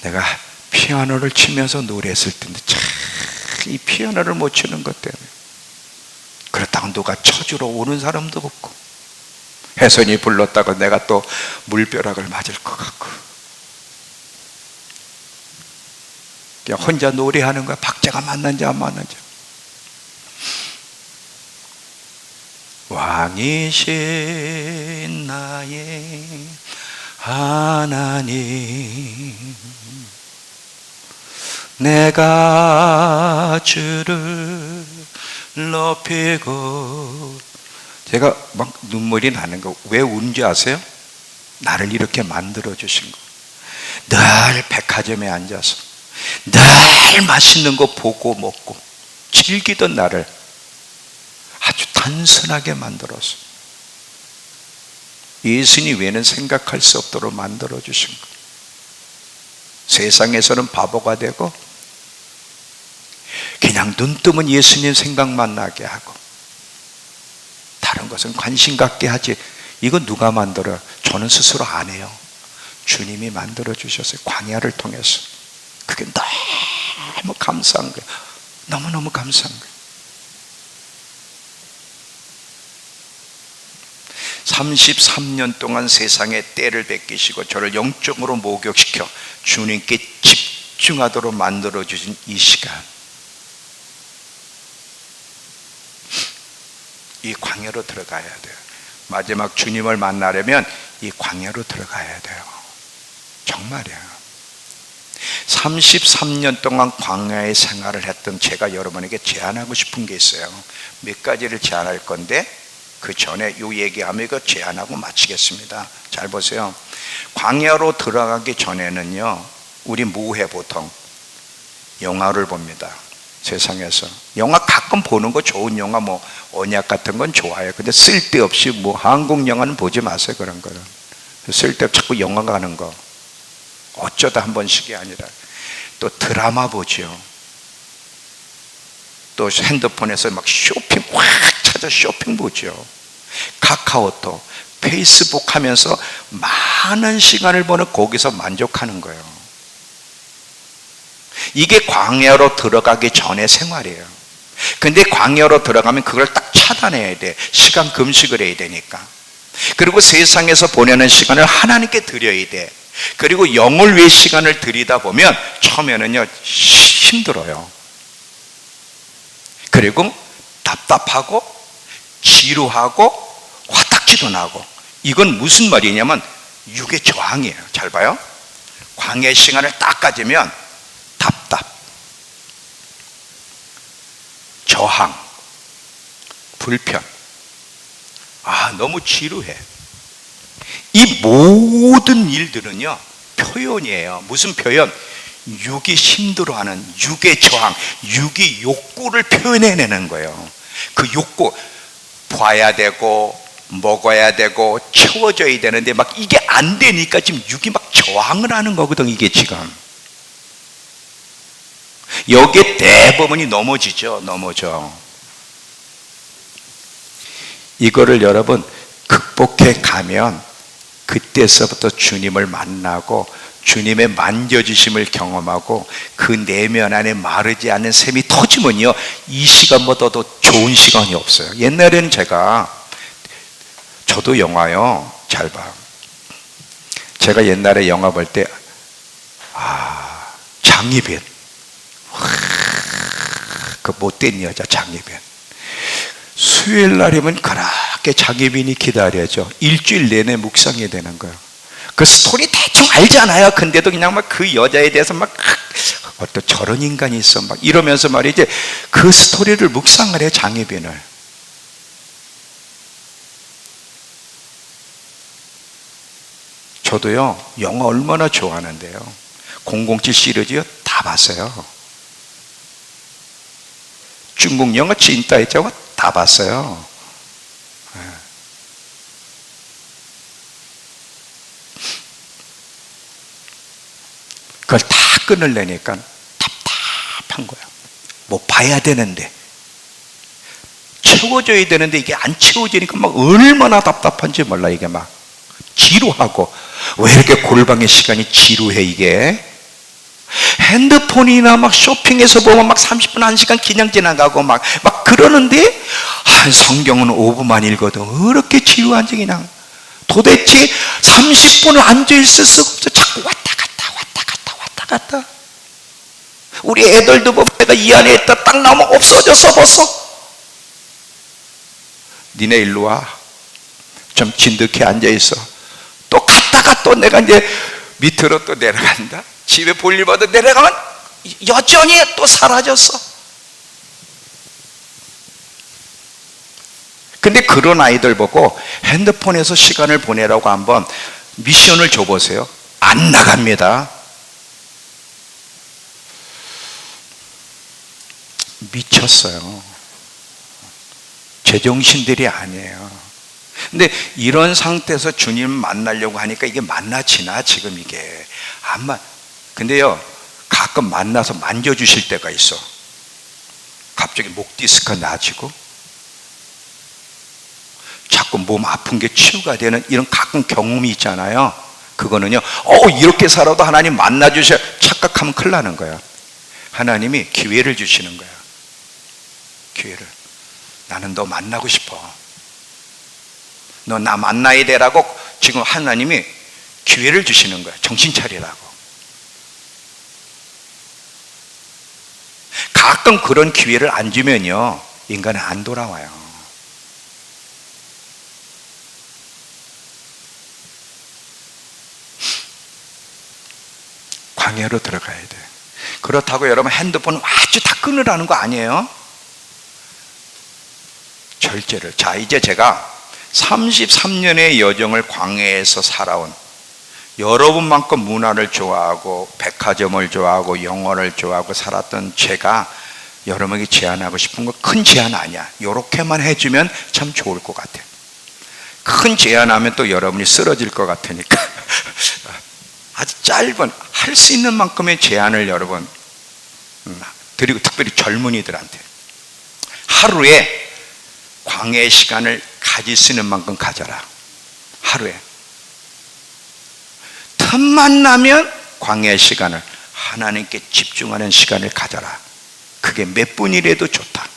내가 피아노를 치면서 노래했을 텐데 참 이 피아노를 못 치는 것 때문에. 그렇다고 누가 쳐주러 오는 사람도 없고, 혜선이 불렀다고 내가 또 물벼락을 맞을 것 같고, 그냥 혼자 노래하는 거야. 박자가 맞는지 안 맞는지. 왕이신 나의 하나님, 내가 주를 높이고. 제가 막 눈물이 나는 거 왜 우는지 아세요? 나를 이렇게 만들어 주신 거. 늘 백화점에 앉아서 늘 맛있는 거 보고 먹고 즐기던 나를 아주 단순하게 만들어서 예수님 외에는 생각할 수 없도록 만들어 주신 것. 세상에서는 바보가 되고 그냥 눈 뜨면 예수님 생각만 나게 하고 다른 것은 관심 갖게 하지. 이건 누가 만들어요? 저는 스스로 안 해요. 주님이 만들어 주셨어요. 광야를 통해서. 그게 너무 감사한 거예요. 너무너무 감사한 거예요. 33년 동안 세상의 때를 베끼시고 저를 영적으로 목욕시켜 주님께 집중하도록 만들어주신 이 시간, 이 광야로 들어가야 돼요. 마지막 주님을 만나려면 이 광야로 들어가야 돼요. 정말이에요. 33년 동안 광야의 생활을 했던 제가 여러분에게 제안하고 싶은 게 있어요. 몇 가지를 제안할 건데 그 전에 이 얘기하면 이거 제안하고 마치겠습니다. 잘 보세요. 광야로 들어가기 전에는요, 우리 뭐해? 보통 영화를 봅니다. 세상에서 영화 가끔 보는 거, 좋은 영화 뭐 언약 같은 건 좋아요. 근데 쓸데없이 뭐 한국 영화는 보지 마세요. 그런 거는 쓸데없이 자꾸 영화 가는 거 어쩌다 한 번씩이 아니라. 또 드라마 보죠. 또 핸드폰에서 막 쇼핑 확 찾아 쇼핑 보죠. 카카오톡, 페이스북 하면서 많은 시간을 보는, 거기서 만족하는 거예요. 이게 광야로 들어가기 전의 생활이에요. 근데 광야로 들어가면 그걸 딱 차단해야 돼. 시간 금식을 해야 되니까. 그리고 세상에서 보내는 시간을 하나님께 드려야 돼. 그리고 영을 위해 시간을 들이다 보면 처음에는요 힘들어요. 그리고 답답하고 지루하고 화딱지도 나고. 이건 무슨 말이냐면 육의 저항이에요. 잘 봐요. 광야의 시간을 딱 가지면 답답, 저항, 불편, 너무 지루해. 이 모든 일들은요 표현이에요. 무슨 표현? 육이 힘들어하는 육의 저항, 육의 욕구를 표현해내는 거예요. 그 욕구, 봐야 되고 먹어야 되고 채워져야 되는데 막 이게 안 되니까 지금 육이 막 저항을 하는 거거든. 이게 지금 여기에 대부분이 넘어져. 이거를 여러분 극복해 가면 그때서부터 주님을 만나고 주님의 만져주심을 경험하고 그 내면 안에 마르지 않는 샘이 터지면요, 이 시간보다도 좋은 시간이 없어요. 옛날에는 저도 영화요 잘 봐. 제가 옛날에 영화 볼 때 장희빈, 그 못된 여자 장희빈, 수요일 날이면 그렇게 장희빈이 기다려져. 일주일 내내 묵상이 되는 거예요. 그 스토리 대충 알잖아요. 근데도 그냥 막 그 여자에 대해서 막 어떤 저런 인간이 있어 막 이러면서 말이지, 그 스토리를 묵상을 해, 장희빈을. 저도요 영화 얼마나 좋아하는데요. 007 시리즈요 다 봤어요. 중국 영화 찐따이자고 다 봤어요. 그걸 다 끊으려니까 답답한 거야. 뭐 봐야 되는데, 채워져야 되는데 이게 안 채워지니까 막 얼마나 답답한지 몰라. 이게 막 지루하고. 왜 이렇게 골방의 시간이 지루해? 이게 핸드폰이나 막 쇼핑에서 보면 막 30분 1시간 그냥 지나가고 막 그러는데 성경은 5분만 읽어도 그렇게 지루한지 그냥 도대체 30분을 앉아있을 수가 없어. 자꾸 왔다 갔다. 우리 애들도 뭐 내가 이 안에 있다 딱 나오면 없어졌어 벌써. 니네 일로 와. 좀 진득해 앉아있어. 또 갔다가 또 내가 이제 밑으로 또 내려간다. 집에 볼일 봐도 내려가면 여전히 또 사라졌어. 근데 그런 아이들 보고 핸드폰에서 시간을 보내라고 한번 미션을 줘보세요. 안 나갑니다. 미쳤어요. 제정신들이 아니에요. 근데 이런 상태에서 주님 만나려고 하니까 이게 만나지나 지금 이게 근데요 가끔 만나서 만져주실 때가 있어. 갑자기 목 디스크가 나아지고 자꾸 몸 아픈 게 치유가 되는 이런 가끔 경험이 있잖아요. 그거는요 이렇게 살아도 하나님 만나주셔 착각하면 큰일 나는 거야. 하나님이 기회를 주시는 거야. 기회를. 나는 너 만나고 싶어. 너 나 만나야 되라고 지금 하나님이 기회를 주시는 거야. 정신 차리라고. 가끔 그런 기회를 안 주면요 인간은 안 돌아와요. 광야로 들어가야 돼. 그렇다고 여러분 핸드폰 아주 다 끊으라는 거 아니에요. 절제를. 자, 이제 제가 33년의 여정을 광야에서 살아온, 여러분만큼 문화를 좋아하고 백화점을 좋아하고 영어를 좋아하고 살았던 제가 여러분에게 제안하고 싶은 거, 큰 제안 아니야. 이렇게만 해주면 참 좋을 것 같아. 큰 제안하면 또 여러분이 쓰러질 것 같으니까 아주 짧은, 할 수 있는 만큼의 제안을 여러분 드리고, 특별히 젊은이들한테 하루에 광야의 시간을 가질 수 있는 만큼 가져라. 하루에 틈만 나면 광야의 시간을, 하나님께 집중하는 시간을 가져라. 그게 몇 분이라도 좋다.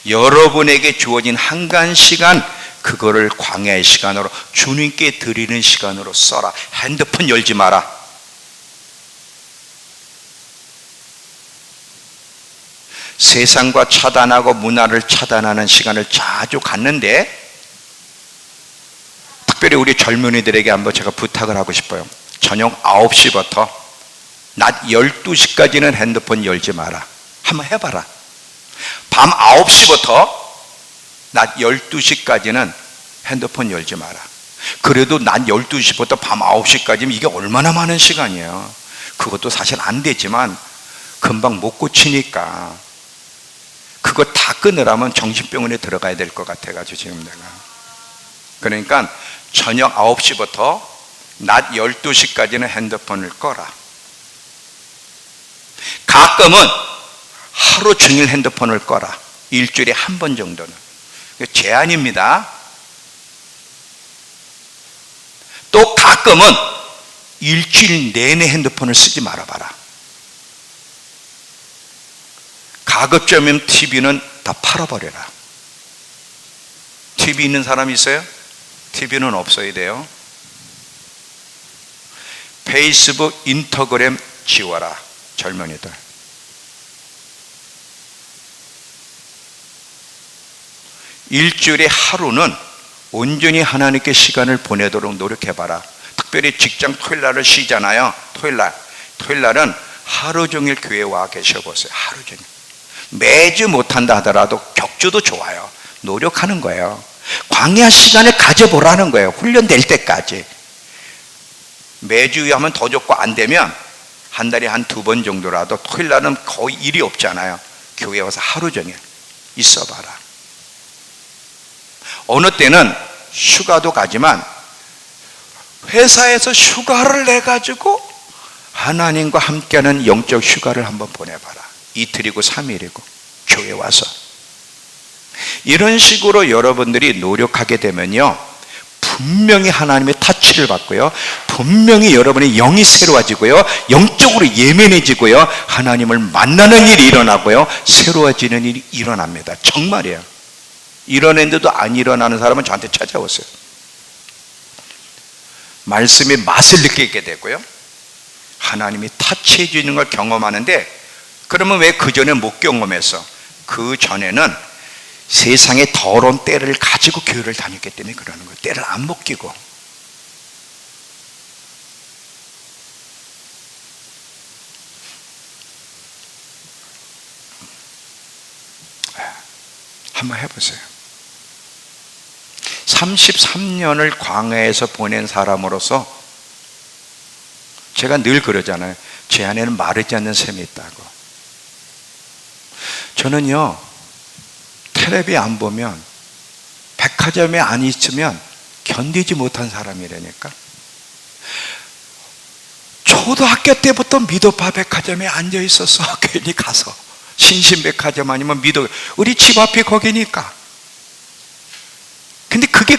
여러분에게 주어진 한간 시간, 그거를 광야의 시간으로, 주님께 드리는 시간으로 써라. 핸드폰 열지 마라. 세상과 차단하고 문화를 차단하는 시간을 자주 갖는데, 특별히 우리 젊은이들에게 한번 제가 부탁을 하고 싶어요. 저녁 9시부터 낮 12시까지는 핸드폰 열지 마라. 한번 해봐라. 밤 9시부터 낮 12시까지는 핸드폰 열지 마라. 그래도 낮 12시부터 밤 9시까지면 이게 얼마나 많은 시간이에요. 그것도 사실 안 되지만 금방 못 고치니까 그거 다 끊으라면 정신병원에 들어가야 될 것 같아가지고 지금 내가. 그러니까 저녁 9시부터 낮 12시까지는 핸드폰을 꺼라. 가끔은 하루 종일 핸드폰을 꺼라. 일주일에 한 번 정도는. 제한입니다. 또 가끔은 일주일 내내 핸드폰을 쓰지 말아봐라. 가급적이면 TV는 다 팔아버려라. TV 있는 사람 있어요? TV는 없어야 돼요. 페이스북, 인스타그램 지워라. 젊은이들. 일주일에 하루는 온전히 하나님께 시간을 보내도록 노력해봐라. 특별히 직장 토요일날을 쉬잖아요. 토요일날은 하루 종일 교회에 와 계셔보세요. 하루 종일. 매주 못한다 하더라도 격주도 좋아요. 노력하는 거예요. 광야 시간을 가져보라는 거예요. 훈련될 때까지. 매주 하면 더 좋고, 안 되면 한 달에 한 2번 정도라도, 토요일날은 거의 일이 없잖아요. 교회에 와서 하루 종일 있어봐라. 어느 때는 휴가도 가지만 회사에서 휴가를 내가지고 하나님과 함께하는 영적 휴가를 한번 보내봐라. 이틀이고 3일이고 교회 와서. 이런 식으로 여러분들이 노력하게 되면요, 분명히 하나님의 타치를 받고요, 분명히 여러분의 영이 새로워지고요, 영적으로 예민해지고요, 하나님을 만나는 일이 일어나고요, 새로워지는 일이 일어납니다. 정말이에요. 일어났는데도 안 일어나는 사람은 저한테 찾아오세요. 말씀의 맛을 느끼게 되고요, 하나님이 타치해 주는 걸 경험하는데, 그러면 왜 그 전에 못 경험했어? 그 전에는 세상의 더러운 때를 가지고 교회를 다녔기 때문에 그러는 거예요. 때를 안 먹기고. 한번 해보세요. 33년을 광야에서 보낸 사람으로서 제가 늘 그러잖아요. 제 안에는 마르지 않는 샘이 있다고. 저는요, 텔레비 안 보면, 백화점에 안 있으면 견디지 못한 사람이라니까. 초등학교 때부터 미도파 백화점에 앉아 있었어. 괜히 가서. 신신백화점 아니면 미도, 우리 집 앞이 거기니까. 근데 그게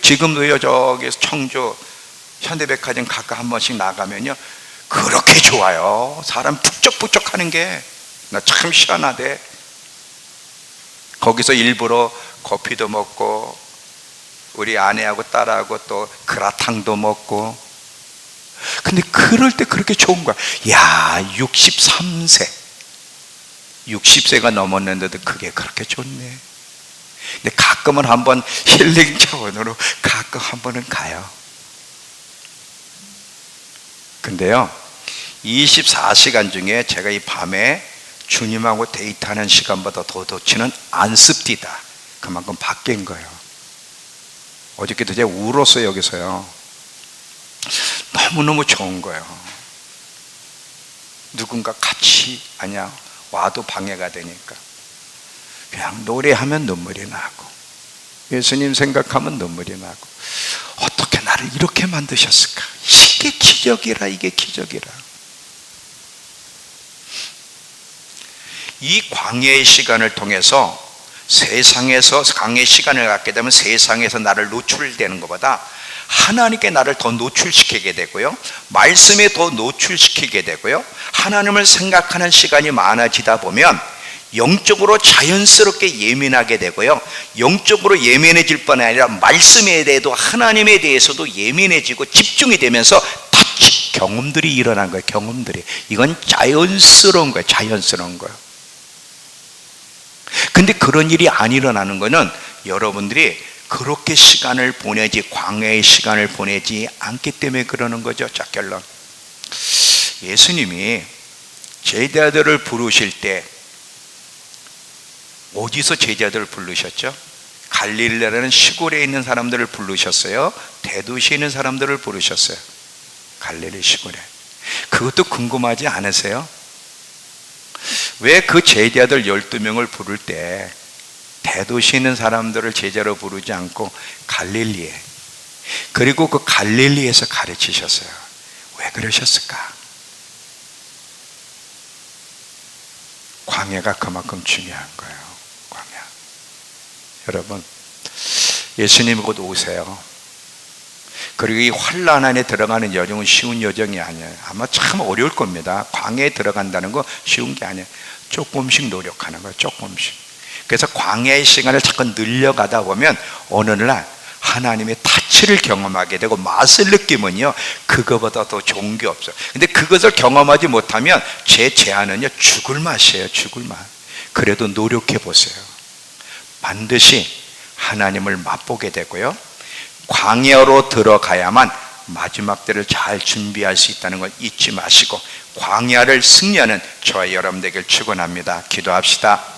지금도요, 저기 청주 현대백화점 가끔 한 번씩 나가면요, 그렇게 좋아요. 사람 북적북적 하는 게. 나 참 시원하대. 거기서 일부러 커피도 먹고, 우리 아내하고 딸하고 또 그라탕도 먹고. 근데 그럴 때 그렇게 좋은 거야. 야, 60세가 넘었는데도 그게 그렇게 좋네. 근데 가끔은 한번 힐링 차원으로 가끔 한 번은 가요. 근데요, 24시간 중에 제가 이 밤에 주님하고 데이트하는 시간보다 더 좋지는 않습니다. 그만큼 바뀐 거예요. 어저께도 제가 울었어요. 여기서요. 너무너무 좋은 거예요. 누군가 같이 와도 방해가 되니까 그냥 노래하면 눈물이 나고 예수님 생각하면 눈물이 나고, 어떻게 나를 이렇게 만드셨을까? 이게 기적이라, 이게 기적이라. 이 광야의 시간을 통해서 세상에서, 광야의 시간을 갖게 되면 세상에서 나를 노출되는 것보다 하나님께 나를 더 노출시키게 되고요, 말씀에 더 노출시키게 되고요, 하나님을 생각하는 시간이 많아지다 보면 영적으로 자연스럽게 예민하게 되고요, 영적으로 예민해질 뿐 아니라 말씀에 대해도 하나님에 대해서도 예민해지고 집중이 되면서 터치 경험들이 일어난 거예요. 경험들이. 이건 자연스러운 거예요. 자연스러운 거예요. 근데 그런 일이 안 일어나는 거는 여러분들이 그렇게 시간을 보내지, 광야의 시간을 보내지 않기 때문에 그러는 거죠. 자, 결론. 예수님이 제자들을 부르실 때 어디서 제자들을 부르셨죠? 갈릴리라는 시골에 있는 사람들을 부르셨어요? 대도시에 있는 사람들을 부르셨어요? 갈릴리 시골에. 그것도 궁금하지 않으세요? 왜 그 제자들 12명을 부를 때 대도시에 있는 사람들을 제자로 부르지 않고 갈릴리에, 그리고 그 갈릴리에서 가르치셨어요? 왜 그러셨을까? 광야가 그만큼 중요한 거예요. 광야. 여러분, 예수님 곧 오세요. 그리고 이 환난 안에 들어가는 여정은 쉬운 여정이 아니에요. 아마 참 어려울 겁니다. 광야에 들어간다는 거 쉬운 게 아니에요. 조금씩 노력하는 거예요. 조금씩. 그래서 광야의 시간을 자꾸 늘려가다 보면 어느 날 하나님의 타치를 경험하게 되고, 맛을 느끼면요, 그거보다 더 좋은 게 없어요. 근데 그것을 경험하지 못하면 제 제안은요, 죽을 맛이에요. 죽을 맛. 그래도 노력해 보세요. 반드시 하나님을 맛보게 되고요, 광야로 들어가야만 마지막 때를 잘 준비할 수 있다는 걸 잊지 마시고 광야를 승리하는 저와 여러분 되길 축원합니다. 기도합시다.